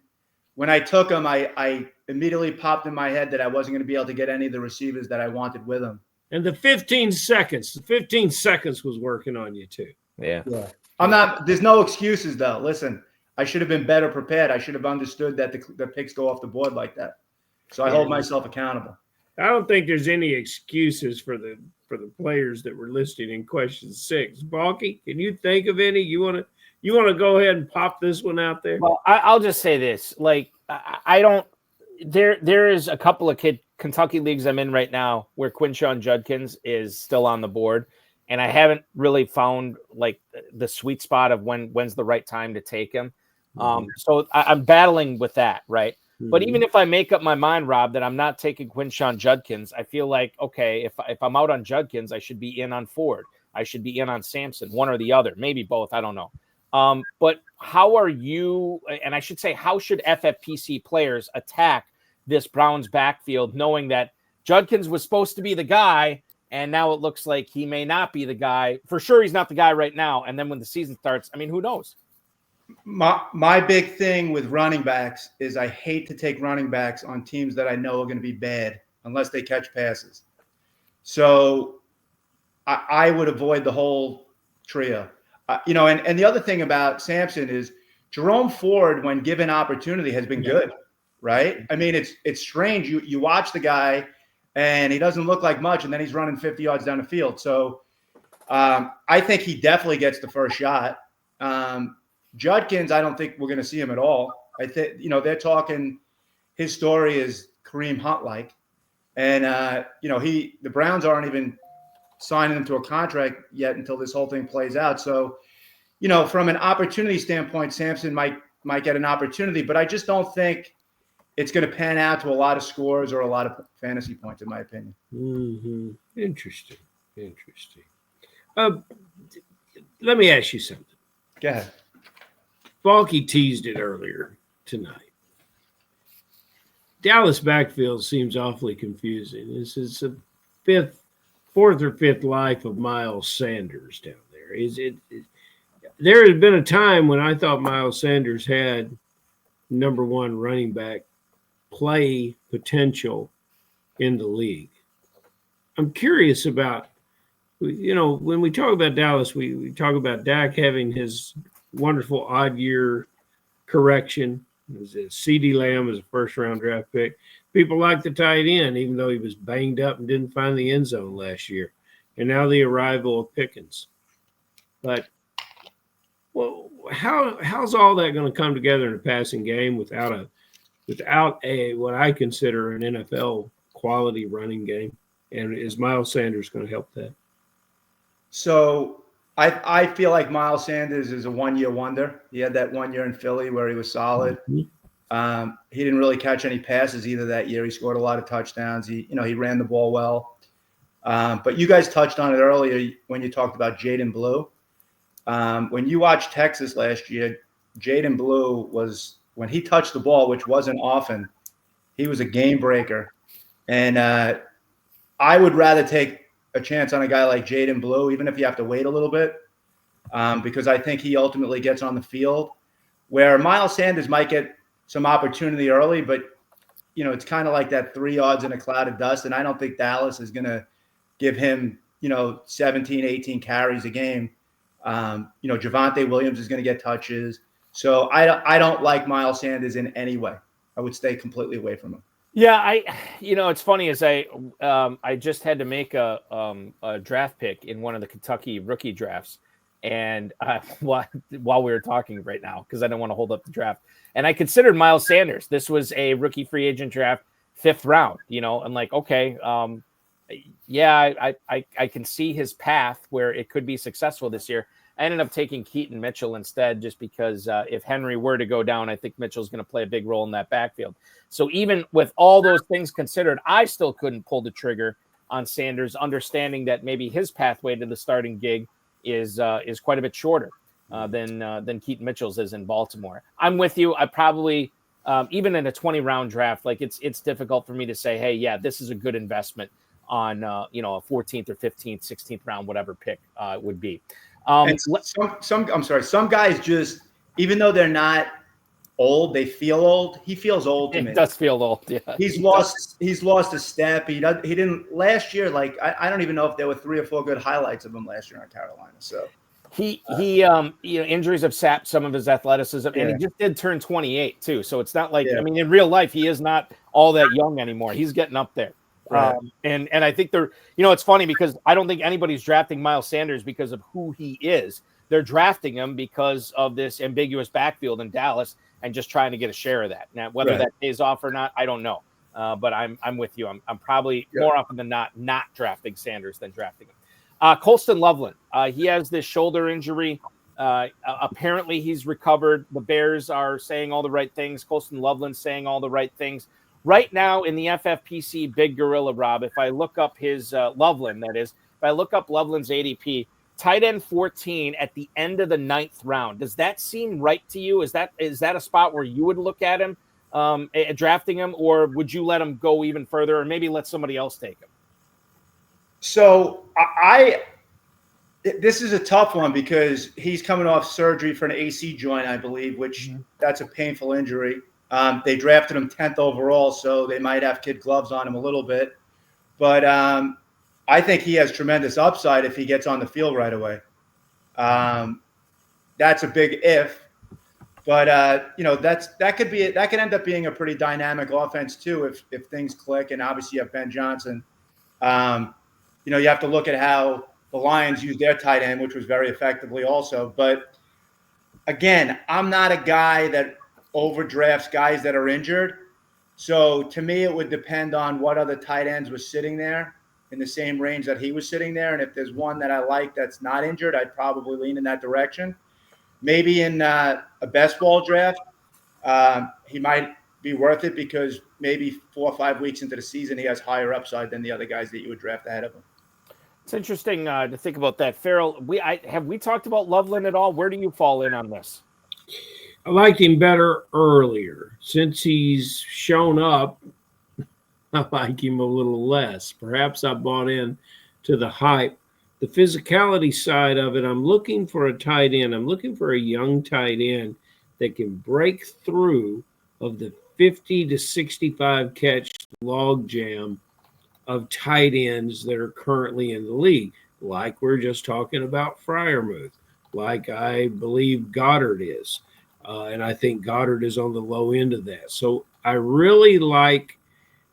when I took him, I immediately popped in my head that I wasn't going to be able to get any of the receivers that I wanted with him. And the 15 seconds was working on you too. Yeah. There's no excuses though. Listen, I should have been better prepared. I should have understood that the picks go off the board like that. So I hold myself accountable. I don't think there's any excuses for the players that were listed in question 6. Balky, can you think of any? You want to You want to go ahead and pop this one out there? Well, I'll just say this. Like, I don't – there is a couple of Kentucky leagues I'm in right now where Quinshon Judkins is still on the board, and I haven't really found, like, the sweet spot of when's the right time to take him. So I'm battling with that, right? But even if I make up my mind, Rob, that I'm not taking Quinshon Judkins, I feel like, okay, if I'm out on Judkins, I should be in on Ford. I should be in on Sampson, one or the other, maybe both. I don't know. But how are you, and I should say, how should FFPC players attack this Browns backfield, knowing that Judkins was supposed to be the guy, and now it looks like he may not be the guy. For sure, he's not the guy right now. And then when the season starts, I mean, who knows? My big thing with running backs is I hate to take running backs on teams that I know are going to be bad unless they catch passes. So I would avoid the whole trio. And the other thing about Sampson is Jerome Ford, when given opportunity, has been good, right? I mean, it's strange. You watch the guy, and he doesn't look like much, and then he's running 50 yards down the field. So I think he definitely gets the first shot. Judkins, I don't think we're going to see him at all. I think, they're talking his story is Kareem Hunt-like. And, the Browns aren't even signing him to a contract yet until this whole thing plays out. So, from an opportunity standpoint, Sampson might get an opportunity, but I just don't think it's going to pan out to a lot of scores or a lot of fantasy points, in my opinion. Mm-hmm. Interesting. Let me ask you something. Go ahead. Balky teased it earlier tonight. Dallas backfield seems awfully confusing. This is the fourth or fifth life of Miles Sanders down there. There had been a time when I thought Miles Sanders had number one running back play potential in the league. I'm curious about, when we talk about Dallas, we talk about Dak having his wonderful odd year correction. CeeDee Lamb was a first-round draft pick. People like the tight end, even though he was banged up and didn't find the end zone last year. And now the arrival of Pickens. But how's all that going to come together in a passing game without a what I consider an NFL quality running game? And is Miles Sanders going to help that? So I feel like Miles Sanders is a one-year wonder. He had that 1 year in Philly where he was solid. Mm-hmm. He didn't really catch any passes either that year. He scored a lot of touchdowns. He ran the ball well. But you guys touched on it earlier when you talked about Jaden Blue. When you watched Texas last year, Jaden Blue was, when he touched the ball, which wasn't often, he was a game breaker. And I would rather take a chance on a guy like Jaden Blue, even if you have to wait a little bit, because I think he ultimately gets on the field, where Miles Sanders might get some opportunity early, but, it's kind of like that 3 yards in a cloud of dust, and I don't think Dallas is going to give him, 17, 18 carries a game. Javonte Williams is going to get touches. So I don't like Miles Sanders in any way. I would stay completely away from him. Yeah, it's funny as I just had to make a draft pick in one of the Kentucky rookie drafts, and while we were talking right now, because I don't want to hold up the draft, and I considered Miles Sanders. This was a rookie free agent draft, 5th round. I'm like, okay, I can see his path where it could be successful this year. I ended up taking Keaton Mitchell instead, just because if Henry were to go down, I think Mitchell's going to play a big role in that backfield. So even with all those things considered, I still couldn't pull the trigger on Sanders, understanding that maybe his pathway to the starting gig is quite a bit shorter than Keaton Mitchell's is in Baltimore. I'm with you. I probably even in a 20-round draft, like it's difficult for me to say, hey, yeah, this is a good investment on a 14th or 15th, 16th round, whatever pick would be. Some guys just, even though they're not old, they feel old. He feels old to me. It does feel old. Yeah. He's lost a step. He didn't last year. Like I don't even know if there were 3 or 4 good highlights of him last year on Carolina. So he injuries have sapped some of his athleticism, and he just did turn 28 too. So it's not like, I mean, in real life, he is not all that young anymore. He's getting up there. Right. And I think it's funny because I don't think anybody's drafting Miles Sanders because of who he is. they're drafting him because of this ambiguous backfield in Dallas and just trying to get a share of that. Now, whether that pays off or not, I don't know. But I'm with you. I'm probably more often than not drafting Sanders than drafting him. Colston Loveland, he has this shoulder injury. Apparently he's recovered. The Bears are saying all the right things. Colston Loveland saying all the right things. Right now in the FFPC Big Gorilla, Rob, if I look up his Loveland, that is, if I look up Loveland's ADP, tight end 14 at the end of the 9th round. Does that seem right to you? Is that a spot where you would look at him, drafting him, or would you let him go even further, or maybe let somebody else take him? So this is a tough one because he's coming off surgery for an AC joint, I believe, which that's a painful injury. They drafted him 10th overall, so they might have kid gloves on him a little bit. But I think he has tremendous upside if he gets on the field right away. That's a big if. But that could end up being a pretty dynamic offense too if things click. And obviously you have Ben Johnson. You have to look at how the Lions used their tight end, which was very effectively also. But again, I'm not a guy that overdrafts guys that are injured. So to me, it would depend on what other tight ends was sitting there in the same range that he was sitting there. And if there's one that I like that's not injured, I'd probably lean in that direction. Maybe in a best ball draft, he might be worth it because maybe 4 or 5 weeks into the season, he has higher upside than the other guys that you would draft ahead of him. It's interesting to think about that. Ferrell, have we talked about Loveland at all? Where do you fall in on this? I liked him better earlier. Since he's shown up, I like him a little less. Perhaps I bought in to the hype. The physicality side of it, I'm looking for a tight end. I'm looking for a young tight end that can break through of the 50 to 65 catch log jam of tight ends that are currently in the league, like we're just talking about Freiermuth, like I believe Goddard is. And I think Goddard is on the low end of that. So I really like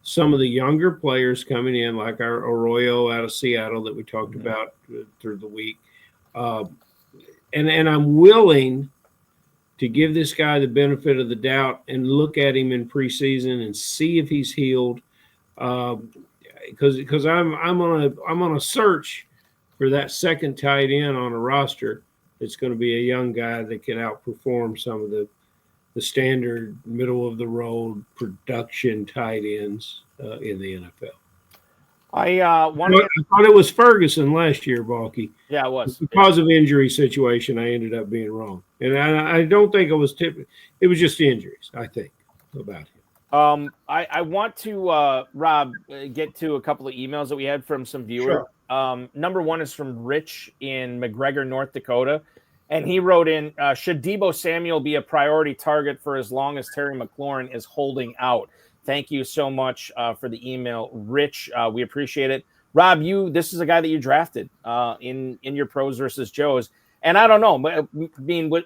some of the younger players coming in, like our Arroyo out of Seattle that we talked about through the week. And I'm willing to give this guy the benefit of the doubt and look at him in preseason and see if he's healed. Because I'm on a search for that second tight end on a roster. It's going to be a young guy that can outperform some of the standard middle of the road production tight ends in the NFL. I thought it was Ferguson last year, Balky. Yeah, it was. Because of injury situation, I ended up being wrong. And I don't think it was it was just injuries, I think, about him. I want to, Rob, get to a couple of emails that we had from some viewers. Sure. Number one is from Rich in McGregor, North Dakota. And he wrote in, should Deebo Samuel be a priority target for as long as Terry McLaurin is holding out? Thank you so much for the email, Rich. We appreciate it. Rob, this is a guy that you drafted in your pros versus Joes. And I don't know, but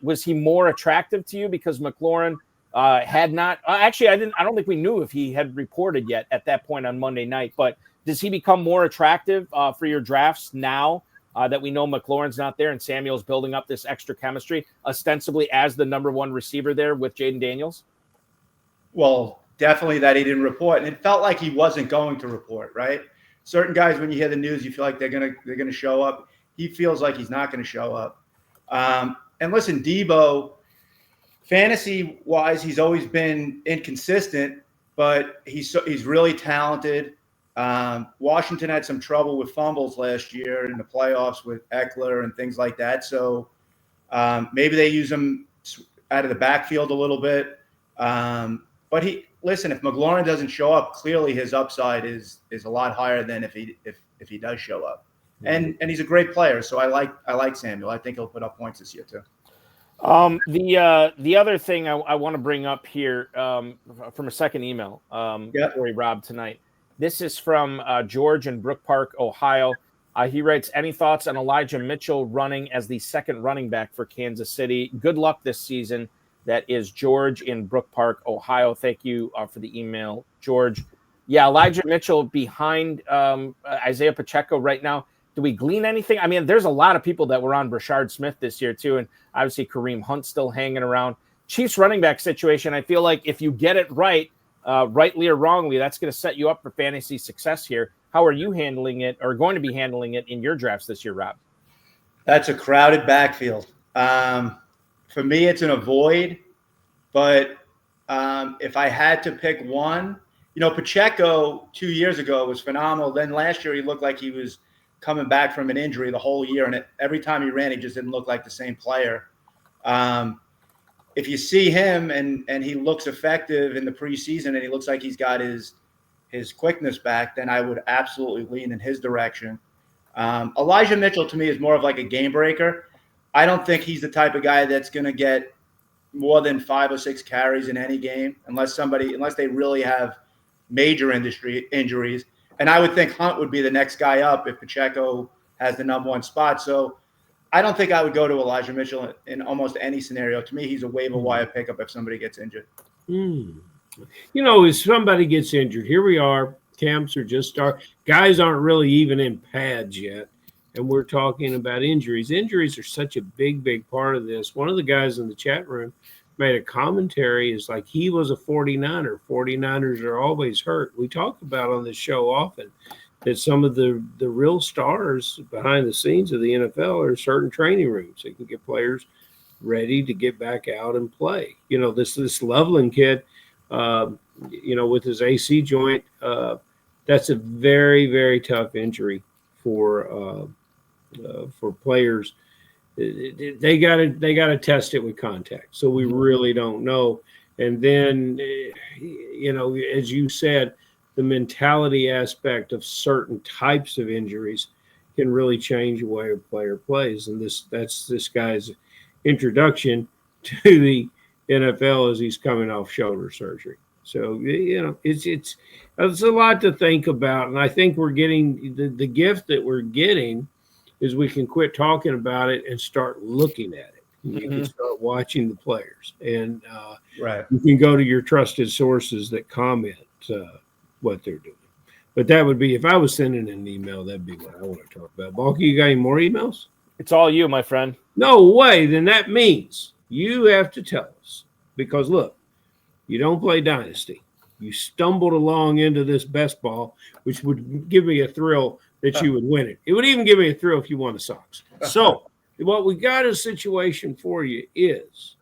was he more attractive to you because McLaurin had not actually, I don't think we knew if he had reported yet at that point on Monday night, but does he become more attractive for your drafts now that we know McLaurin's not there and Samuel's building up this extra chemistry, ostensibly as the number one receiver there with Jaden Daniels? Well, definitely that he didn't report. And it felt like he wasn't going to report, right? Certain guys, when you hear the news, you feel like they're gonna show up. He feels like he's not going to show up. And listen, Deebo, fantasy-wise, he's always been inconsistent, but he's really talented. Washington had some trouble with fumbles last year in the playoffs with Eckler and things like that. So maybe they use him out of the backfield a little bit. But listen, if McLaurin doesn't show up, clearly his upside is a lot higher than if he does show up. And he's a great player, so I like Samuel. I think he'll put up points this year too. The other thing I want to bring up here from a second email for you, Rob, tonight. This is from George in Brook Park, Ohio. He writes, any thoughts on Elijah Mitchell running as the second running back for Kansas City? Good luck this season. That is George in Brook Park, Ohio. Thank you for the email, George. Yeah, Elijah Mitchell behind Isaiah Pacheco right now. do we glean anything? I mean, there's a lot of people that were on Brashard Smith this year too, and obviously Kareem Hunt still hanging around. Chiefs running back situation, I feel like if you get it right, rightly or wrongly, that's going to set you up for fantasy success here. How are you handling it, or going to be handling it in your drafts this year, Rob? That's a crowded backfield. For me, it's an avoid. But if I had to pick one, Pacheco 2 years ago was phenomenal. Then last year he looked like he was coming back from an injury the whole year, and every time he ran, he just didn't look like the same player. If you see him and he looks effective in the preseason and he looks like he's got his quickness back, then I would absolutely lean in his direction. Elijah Mitchell to me is more of like a game breaker. I don't think he's the type of guy that's going to get more than 5 or 6 carries in any game unless they really have major injuries. And I would think Hunt would be the next guy up if Pacheco has the number 1 spot. So I don't think I would go to Elijah Mitchell in almost any scenario. To me, he's a waiver wire pickup if somebody gets injured. If somebody gets injured, here we are. Camps are just starting. Guys aren't really even in pads yet. And we're talking about injuries. Injuries are such a big, big part of this. One of the guys in the chat room made a commentary. Is like he was a 49er. 49ers are always hurt. We talk about on this show often that some of the real stars behind the scenes of the NFL are certain training rooms. They can get players ready to get back out and play. This Loveland kid, with his AC joint, that's a very, very tough injury for players. They got to test it with contact. So we really don't know. And then, as you said, the mentality aspect of certain types of injuries can really change the way a player plays. And that's this guy's introduction to the NFL as he's coming off shoulder surgery. So, it's a lot to think about. And I think we're getting the gift that we're getting is we can quit talking about it and start looking at it. You can start watching the players, and you can go to your trusted sources that comment what they're doing. But that would be, if I was sending an email, that'd be what I want to talk about. Balky, you got any more emails? It's all you, my friend. No way. Then that means you have to tell us, because look, you don't play Dynasty. You stumbled along into this best ball, which would give me a thrill that you would win it. It would even give me a thrill if you won the Sox. So what we got a situation for you is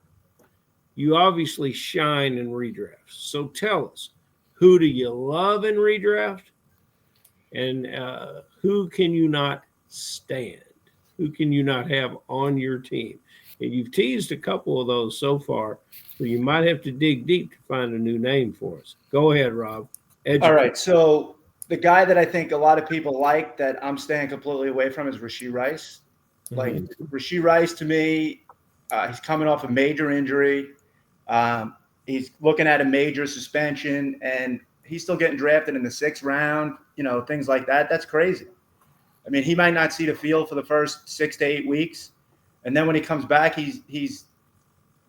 you obviously shine in redrafts. So tell us, who do you love in redraft, and who can you not stand? Who can you not have on your team? And you've teased a couple of those so far, so you might have to dig deep to find a new name for us. Go ahead, Rob. All right, so the guy that I think a lot of people like that I'm staying completely away from is Rashee Rice. Like Rashee Rice, to me, he's coming off a major injury. He's looking at a major suspension, and he's still getting drafted in the 6th round, things like that. That's crazy. I mean, he might not see the field for the first 6 to 8 weeks. And then when he comes back, he's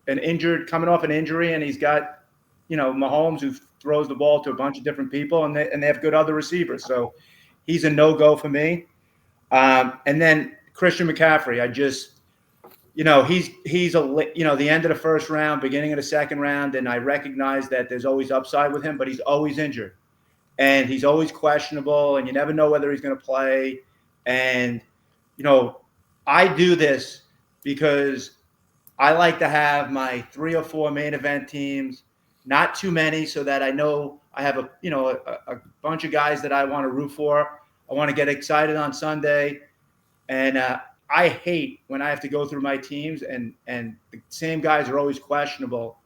coming off an injury, and he's got, Mahomes, who throws the ball to a bunch of different people, and they have good other receivers. So he's a no-go for me. And then Christian McCaffrey, he's the end of the 1st round, beginning of the 2nd round, and I recognize that there's always upside with him, but he's always injured, and he's always questionable, and you never know whether he's going to play. And I do this because I like to have my 3 or 4 main event teams, not too many, so that I know I have a bunch of guys that I want to root for. I want to get excited on Sunday, and I hate when I have to go through my teams and the same guys are always questionable,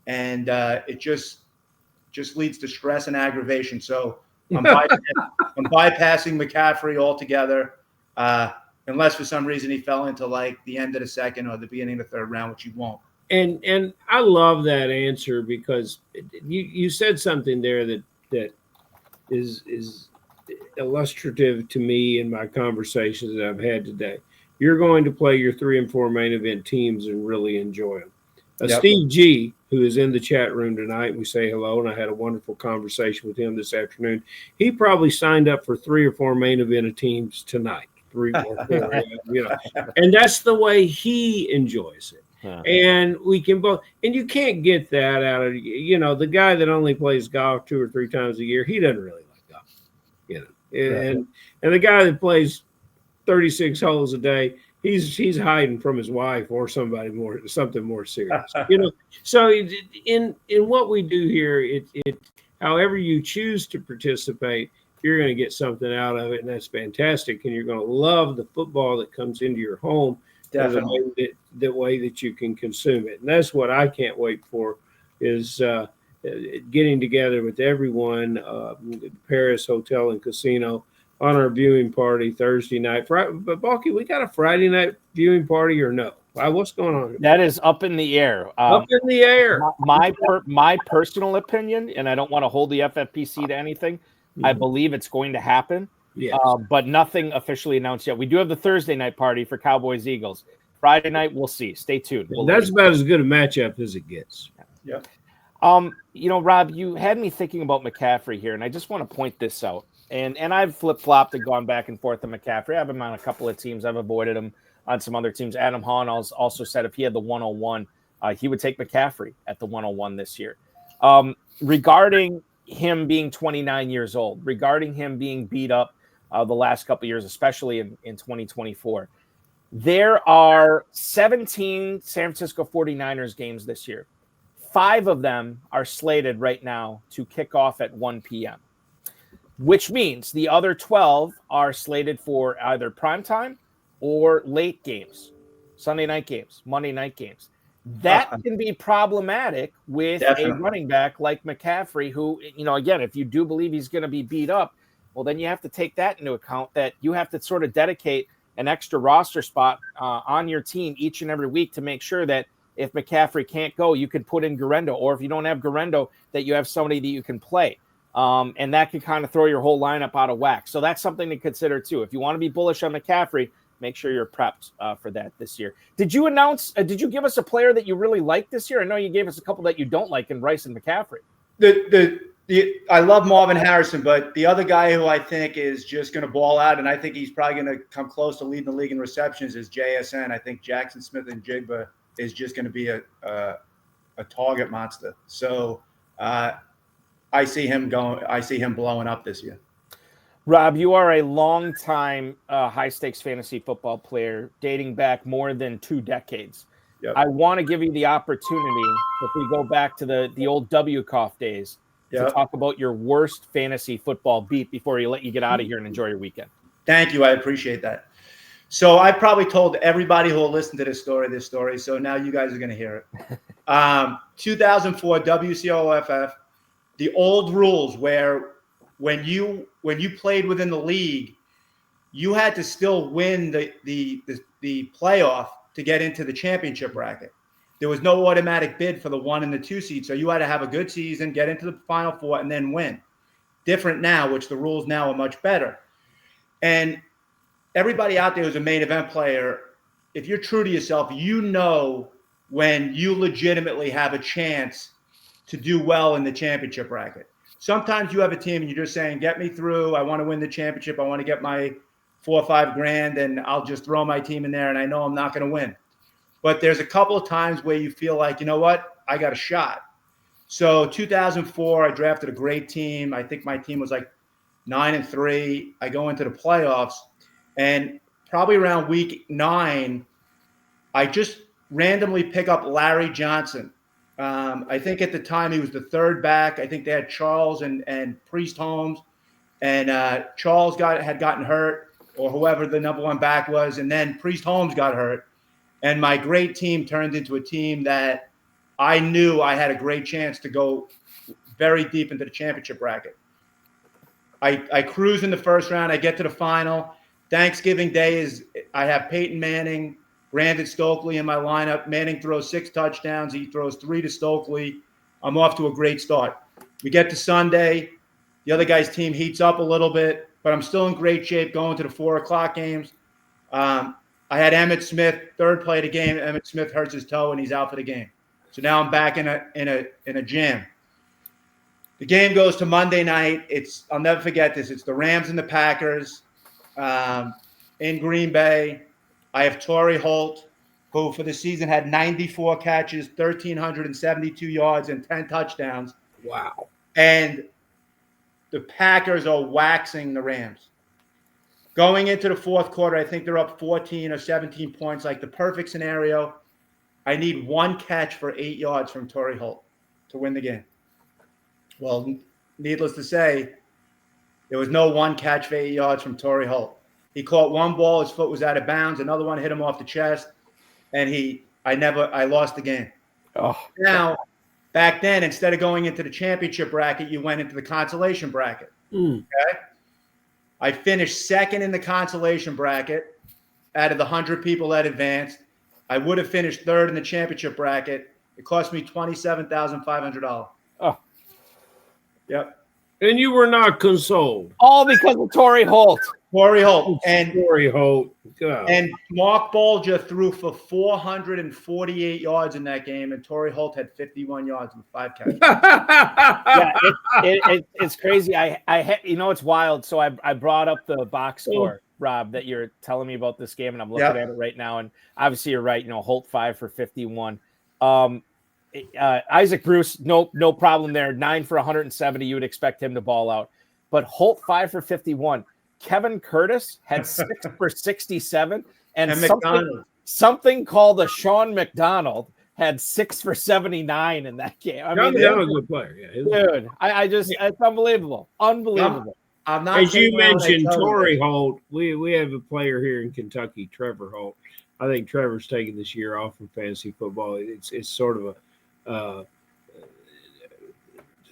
and it just leads to stress and aggravation. So I'm bypassing McCaffrey altogether, unless for some reason he fell into like the end of the 2nd or the beginning of the 3rd round, which he won't. And I love that answer, because you said something there that is illustrative to me in my conversations that I've had today. You're going to play your 3 and 4 main event teams and really enjoy them. Yep. Steve G, who is in the chat room tonight, we say hello, and I had a wonderful conversation with him this afternoon. He probably signed up for 3 or 4 main event teams tonight 3 or 4. And that's the way he enjoys it. Yeah. And we can both, and you can't get that out of, the guy that only plays golf 2 or 3 times a year, he doesn't really like golf, and the guy that plays 36 holes a day, he's hiding from his wife or something more serious, So in what we do here, it however you choose to participate, you're going to get something out of it, and that's fantastic. And you're going to love the football that comes into your home. Definitely. The way that you can consume it. And that's what I can't wait for is getting together with everyone at the Paris Hotel and Casino on our viewing party Thursday night. But, Balky, we got a Friday night viewing party or no? What's going on here? That is up in the air. Up in the air. My personal opinion, and I don't want to hold the FFPC to anything, I believe it's going to happen. Yes. But nothing officially announced yet. We do have the Thursday night party for Cowboys Eagles. Friday night, we'll see. Stay tuned. That's about as good a matchup as it gets. Yeah. Rob, you had me thinking about McCaffrey here, and I just want to point this out. And I've flip-flopped and gone back and forth on McCaffrey. I have him on a couple of teams. I've avoided him on some other teams. Adam Hahn also said if he had the 101, he would take McCaffrey at the 101 this year. Regarding him being 29 years old, regarding him being beat up the last couple of years, especially in 2024. There are 17 San Francisco 49ers games this year. 5 of them are slated right now to kick off at 1 p.m., which means the other 12 are slated for either primetime or late games, Sunday night games, Monday night games. That can be problematic with a running back like McCaffrey, who, again, if you do believe he's going to be beat up, well, then you have to take that into account, that you have to sort of dedicate an extra roster spot on your team each and every week to make sure that if McCaffrey can't go, you can put in Garendo, or if you don't have Garendo, that you have somebody that you can play. And that can kind of throw your whole lineup out of whack. So that's something to consider too. If you want to be bullish on McCaffrey, make sure you're prepped for that this year. Did you give us a player that you really like this year? I know you gave us a couple that you don't like in Rice and McCaffrey. I love Marvin Harrison, but the other guy who I think is just going to ball out, and I think he's probably going to come close to leading the league in receptions, is JSN. I think Jackson Smith and Jigba is just going to be a target monster. So I see him blowing up this year. Rob, you are a long-time high-stakes fantasy football player dating back more than 2 decades. Yep. I want to give you the opportunity, if we go back to the old W-Cough days, to talk about your worst fantasy football beat before you let you get out of here and enjoy your weekend. Thank you. I appreciate that. So I probably told everybody who will listen to this story. So now you guys are going to hear it. 2004 WCOFF, the old rules where when you played within the league, you had to still win the playoff to get into the championship bracket. There was no automatic bid for the 1 and the 2 seed. So you had to have a good season, get into the Final Four, and then win. Different now, which the rules now are much better. And everybody out there who's a main event player, if you're true to yourself, you know when you legitimately have a chance to do well in the championship bracket. Sometimes you have a team and you're just saying, get me through. I want to win the championship. I want to get my $4 or $5 grand, and I'll just throw my team in there, and I know I'm not going to win. But there's a couple of times where you feel like, you know what, I got a shot. So 2004, I drafted a great team. I think my team was like 9-3. I go into the playoffs, and probably around week 9, I just randomly pick up Larry Johnson. I think at the time he was the 3rd back. I think they had Charles and Priest Holmes, and Charles had gotten hurt, or whoever the number 1 back was, and then Priest Holmes got hurt. And my great team turned into a team that I knew I had a great chance to go very deep into the championship bracket. I cruise in the first round. I get to the final. Thanksgiving Day I have Peyton Manning, Brandon Stokely in my lineup. Manning throws 6 touchdowns. He throws 3 to Stokely. I'm off to a great start. We get to Sunday. The other guy's team heats up a little bit, but I'm still in great shape going to the 4 o'clock games. I had Emmitt Smith, 3rd play of the game. Emmitt Smith hurts his toe and he's out for the game. So now I'm back in a jam. The game goes to Monday night. I'll never forget this. It's the Rams and the Packers. in Green Bay. I have Torrey Holt, who for the season had 94 catches, 1,372 yards, and 10 touchdowns. Wow. And the Packers are waxing the Rams. Going into the fourth quarter, I think they're up 14 or 17 points, like the perfect scenario. I need one catch for 8 yards from Torrey Holt to win the game. Well, needless to say, there was no one catch for 8 yards from Torrey Holt. He caught one ball, his foot was out of bounds, another one hit him off the chest, and I lost the game. Oh, now, back then, instead of going into the championship bracket, you went into the consolation bracket. Okay? I finished second in the consolation bracket out of the 100 people that advanced. I would have finished third in the championship bracket. It cost me $27,500. Oh. Yep. And you were not consoled. All because of Torrey Holt. Torrey Holt. And Torrey Holt. God. And Mark Bolger threw for 448 yards in that game, and Torrey Holt had 51 yards and 5 catches. Yeah, it's crazy. It's wild. So I brought up the box score, Rob, that you're telling me about this game, and I'm looking at it right now. And obviously, you're right. Holt 5 for 51. Isaac Bruce, no problem there. 9 for 170. You would expect him to ball out, but Holt 5 for 51. Kevin Curtis had 6 for 67, and something called a Sean McDonald had 6 for 79 in that game. I mean, that was a good player, dude. It's unbelievable, unbelievable. I'm not as you mentioned, Torrey Holt. We have a player here in Kentucky, Trevor Holt. I think Trevor's taking this year off from fantasy football. It's sort of a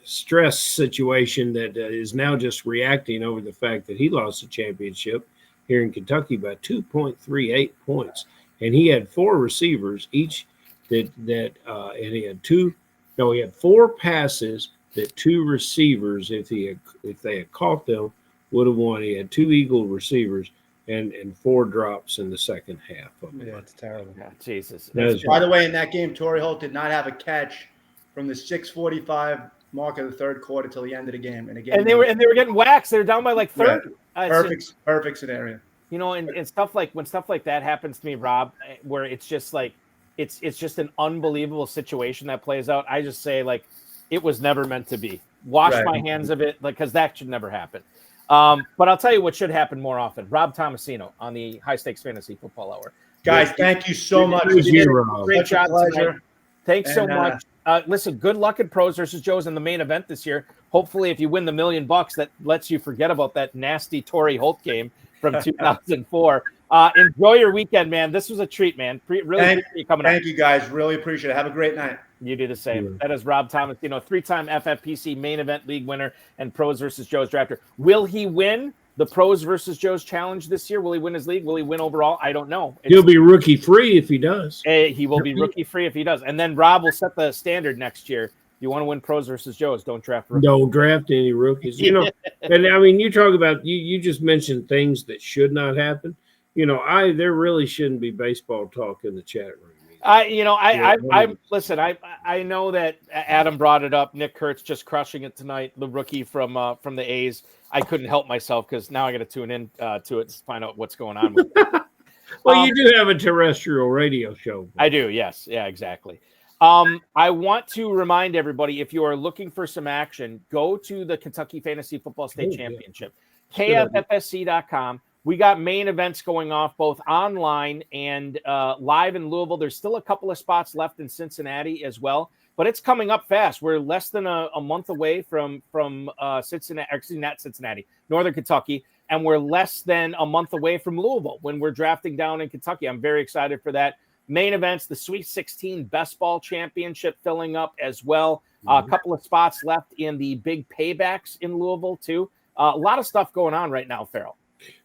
stress situation that is now just reacting over the fact that he lost the championship here in Kentucky by 2.38 points, and he had 4 receivers each and he had 4 passes that 2 receivers, if they had caught them, would have won. He had 2 Eagle receivers and 4 drops in the second half of it. Yeah, it's terrible. Yeah, Jesus. By the way, in that game, Torrey Holt did not have a catch from the 6:45 mark of the third quarter till the end of the game. And again, they were getting waxed. They were down by like 30. Perfect scenario. And stuff like when stuff like that happens to me, Rob, where it's just like it's just an unbelievable situation that plays out. I just say like it was never meant to be. Wash my hands of it, because that should never happen. But I'll tell you what should happen more often. Rob Tomasino on the High Stakes Fantasy Football Hour. Guys, thank you so much. Great job tonight. Thanks so much. Listen, good luck at Pros versus Joes in the main event this year. Hopefully, if you win the $1 million, that lets you forget about that nasty Torrey Holt game from 2004. Enjoy your weekend, man. This was a treat, man. Really appreciate you coming out. Thank you, guys. Really appreciate it. Have a great night. You do the same. That is Rob Tomasino, 3-time FFPC Main Event League winner and Pros versus Joes drafter. Will he win the Pros versus Joes challenge this year? Will he win his league? Will he win overall? I don't know. He'll be rookie free if he does. He will be rookie free if he does. And then Rob will set the standard next year. You want to win Pros versus Joes, don't draft rookies. Don't draft any rookies. And I mean, you talk about you just mentioned things that should not happen. There really shouldn't be baseball talk in the chat room. Listen. I know that Adam brought it up. Nick Kurtz just crushing it tonight. The rookie from the A's. I couldn't help myself because now I got to tune in to it to find out what's going on with it. Well, you do have a terrestrial radio show. I do. Yes. Yeah. Exactly. I want to remind everybody, if you are looking for some action, go to the Kentucky Fantasy Football State Championship, KFFSC.com. We got main events going off both online and live in Louisville. There's still a couple of spots left in Cincinnati as well, but it's coming up fast. We're less than a month away from Cincinnati, actually not Cincinnati, Northern Kentucky, and we're less than a month away from Louisville when we're drafting down in Kentucky. I'm very excited for that. Main events, the Sweet 16 Best Ball Championship filling up as well. A couple of spots left in the big paybacks in Louisville too. A lot of stuff going on right now, Ferrell.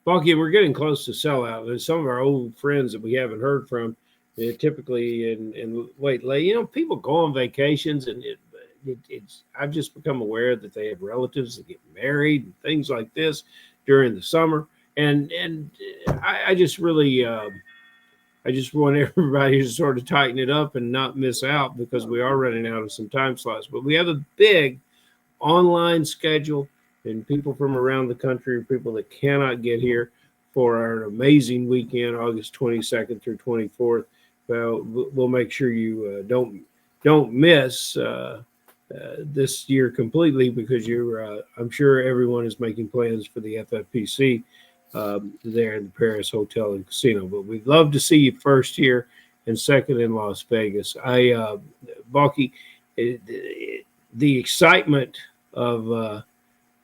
Balky, we're getting close to sellout. There's some of our old friends that we haven't heard from, typically in late. People go on vacations, and I've just become aware that they have relatives that get married and things like this during the summer, and I just really I just want everybody to sort of tighten it up and not miss out, because we are running out of some time slots. But we have a big online schedule, and people from around the country, people that cannot get here, for our amazing weekend, August 22nd through 24th. Well, we'll make sure you don't miss this year completely, because I'm sure everyone is making plans for the FFPC there in the Paris Hotel and Casino. But we'd love to see you first here and second in Las Vegas. Balky, the excitement of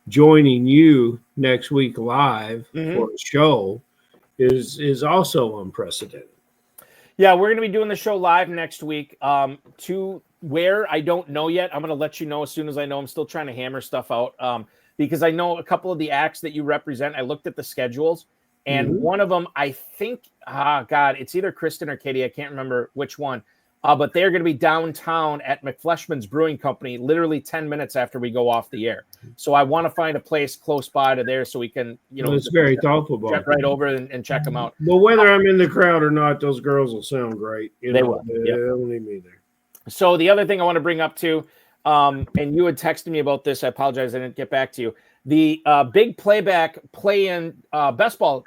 joining you next week live for a show is also unprecedented. Yeah, we're going to be doing the show live next week. To where, I don't know yet. I'm going to let you know as soon as I know. I'm still trying to hammer stuff out because I know a couple of the acts that you represent. I looked at the schedules, and one of them, I think, it's either Kristen or Katie. I can't remember which one. But they're going to be downtown at McFleshman's Brewing Company, literally 10 minutes after we go off the air. So I want to find a place close by to there so we can, it's very thoughtful. Check right over and check them out. But whether I'm in the crowd or not, those girls will sound great. They will. They'll need me there. So the other thing I want to bring up too, and you had texted me about this. I apologize, I didn't get back to you. The big playback play-in best ball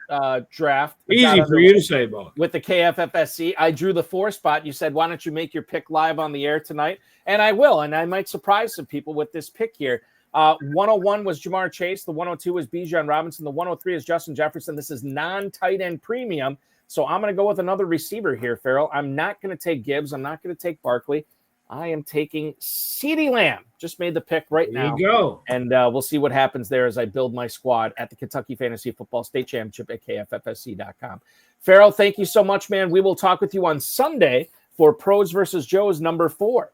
draft. Easy for you to say, Bob. With the KFFSC, I drew the 4 spot. You said, why don't you make your pick live on the air tonight? And I will, and I might surprise some people with this pick here. 101 was Jamar Chase. The 102 was Bijan Robinson. The 103 is Justin Jefferson. This is non-tight end premium. So I'm going to go with another receiver here, Ferrell. I'm not going to take Gibbs. I'm not going to take Barkley. I am taking CeeDee Lamb. Just made the pick right now. There you go. And we'll see what happens there as I build my squad at the Kentucky Fantasy Football State Championship at KFFSC.com. Ferrell, thank you so much, man. We will talk with you on Sunday for Pros versus Joes number 4.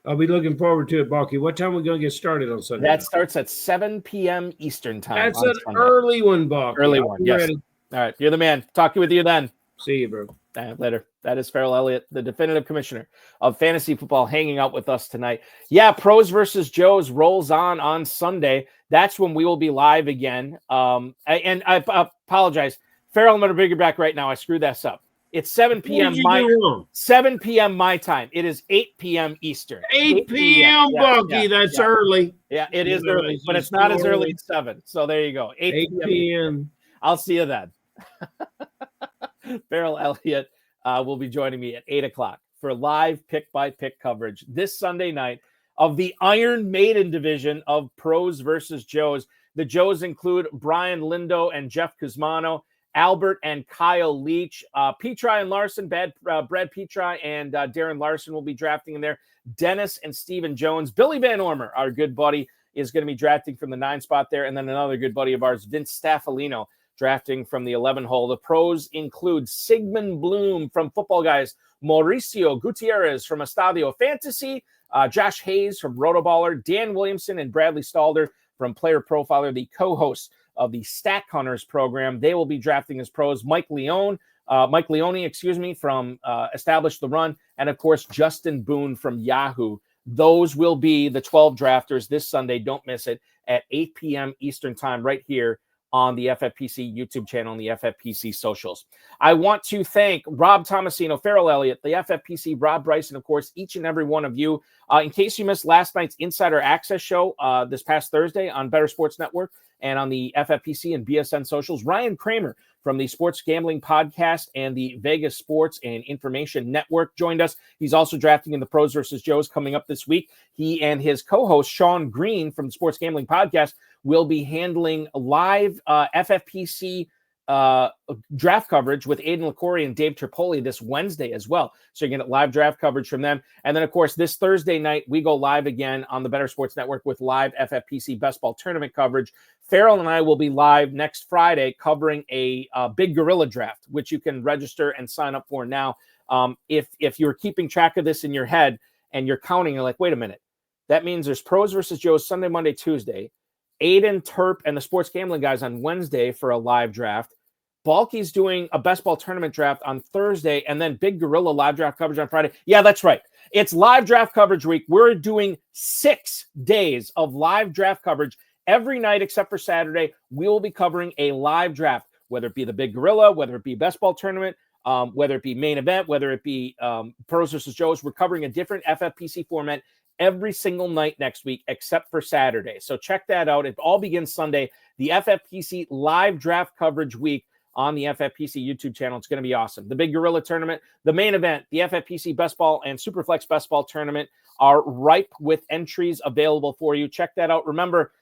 I'll be looking forward to it, Balky. What time are we going to get started on Sunday? That starts at 7 p.m. Eastern time. That's an early one, Balky. Early one, yes. Ready. All right, you're the man. Talk with you then. See you, bro. Later. That is Ferrell Elliott, the definitive commissioner of fantasy football, hanging out with us tonight. Yeah, Pros versus Joes rolls on Sunday. That's when we will be live again. And I apologize. Ferrell, I'm going to bring you back right now. I screwed this up. It's 7 p.m. 7 p.m. my time. It is 8 p.m. Eastern. 8 p.m. Balky. That's early. Yeah, it is early, but it's not as early as 7. So there you go. 8 p.m. I'll see you then. Ferrell Elliott will be joining me at 8 o'clock for live pick-by-pick coverage this Sunday night of the Iron Maiden division of Pros versus Joes. The Joes include Brian Lindo and Jeff Cusmano, Albert and Kyle Leach, Petri and Larson, Brad Petri and Darren Larson will be drafting in there. Dennis and Steven Jones. Billy Van Ormer, our good buddy, is going to be drafting from the 9 spot there. And then another good buddy of ours, Vince Staffolino, drafting from the 11 hole. The pros include Sigmund Bloom from Football Guys, Mauricio Gutierrez from Estadio Fantasy, Josh Hayes from Rotoballer, Dan Williamson and Bradley Stalder from Player Profiler, the co-hosts of the Stack Hunters program. They will be drafting as pros. Mike Leone, from Establish the Run, and of course, Justin Boone from Yahoo. Those will be the 12 drafters this Sunday. Don't miss it at 8 p.m. Eastern time right here on the FFPC YouTube channel and the FFPC socials. I want to thank Rob Tomasino, Ferrell Elliott, the FFPC, Rob Bryce, and of course, each and every one of you. In case you missed last night's Insider Access show this past Thursday on Better Sports Network and on the FFPC and BSN socials, Ryan Kramer from the Sports Gambling Podcast and the Vegas Sports and Information Network joined us. He's also drafting in the Pros versus Joes coming up this week. He and his co-host, Sean Green from the Sports Gambling Podcast, will be handling live FFPC draft coverage with Aiden LaCourrier and Dave Tripoli this Wednesday as well. So you're going to get live draft coverage from them. And then, of course, this Thursday night, we go live again on the Better Sports Network with live FFPC Best Ball Tournament coverage. Ferrell and I will be live next Friday covering a Big Gorilla draft, which you can register and sign up for now. If you're keeping track of this in your head and you're counting, you're like, wait a minute. That means there's Pros versus Joes Sunday, Monday, Tuesday. Aiden, Terp, and the Sports Gambling Guys on Wednesday for a live draft. Balky's doing a best ball tournament draft on Thursday, and then Big Gorilla live draft coverage on Friday. Yeah, that's right. It's live draft coverage week. We're doing 6 days of live draft coverage every night except for Saturday. We will be covering a live draft, whether it be the Big Gorilla, whether it be best ball tournament, whether it be main event, whether it be Pros versus Joes. We're covering a different FFPC format every single night next week, except for Saturday. So check that out. It all begins Sunday, the FFPC live draft coverage week. on the FFPC YouTube channel. It's going to be awesome. The Big Gorilla Tournament, the main event, the FFPC Best Ball and Superflex Best Ball Tournament are ripe with entries available for you. Check that out. Remember,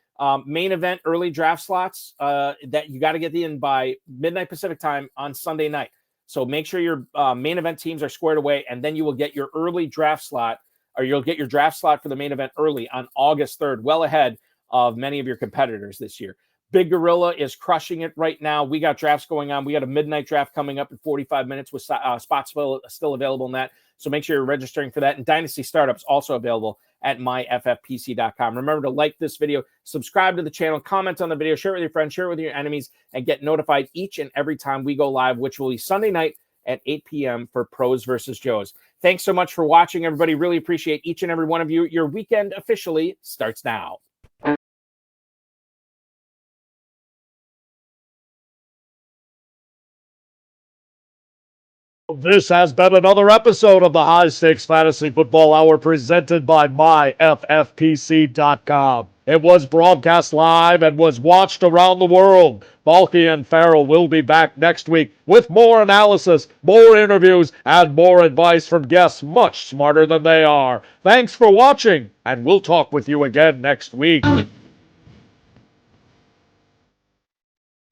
main event early draft slots that you got to get in by midnight Pacific time on Sunday night. So make sure your main event teams are squared away, and then you will get your early draft slot, or you'll get your draft slot for the main event early on August 3rd, well ahead of many of your competitors this year. Big Gorilla is crushing it right now. We got drafts going on. We got a midnight draft coming up in 45 minutes with spots still available in that. So make sure you're registering for that. And Dynasty Startups also available at myffpc.com. Remember to like this video, subscribe to the channel, comment on the video, share it with your friends, share it with your enemies, and get notified each and every time we go live, which will be Sunday night at 8 p.m. for Pros versus Joes. Thanks so much for watching, everybody. Really appreciate each and every one of you. Your weekend officially starts now. This has been another episode of the High Stakes Fantasy Football Hour presented by myffpc.com. It was broadcast live and was watched around the world. Balky and Ferrell will be back next week with more analysis, more interviews, and more advice from guests much smarter than they are. Thanks for watching, and we'll talk with you again next week.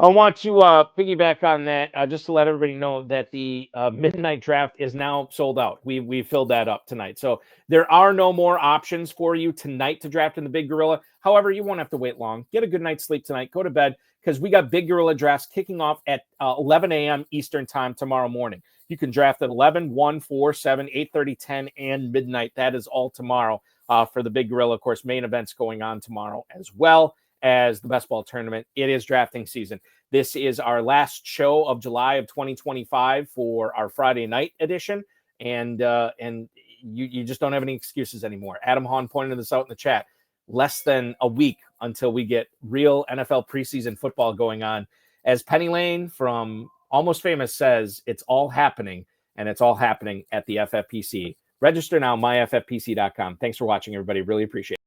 I want to piggyback on that just to let everybody know that the midnight draft is now sold out. We filled that up tonight. So there are no more options for you tonight to draft in the Big Gorilla. However, you won't have to wait long. Get a good night's sleep tonight. Go to bed because we got Big Gorilla drafts kicking off at 11 a.m. Eastern time tomorrow morning. You can draft at 11, 1, 4, 7, 8:30, 10, and midnight. That is all tomorrow for the Big Gorilla. Of course, main events going on tomorrow as well as the Best Ball Tournament. It is drafting season. This is our last show of July of 2025 for our Friday night edition, and you just don't have any excuses anymore. Adam Hahn pointed this out in the chat. Less than a week until we get real NFL preseason football going on. As Penny Lane from Almost Famous says, it's all happening, and it's all happening at the FFPC. Register now, myffpc.com. Thanks for watching, everybody. Really appreciate it.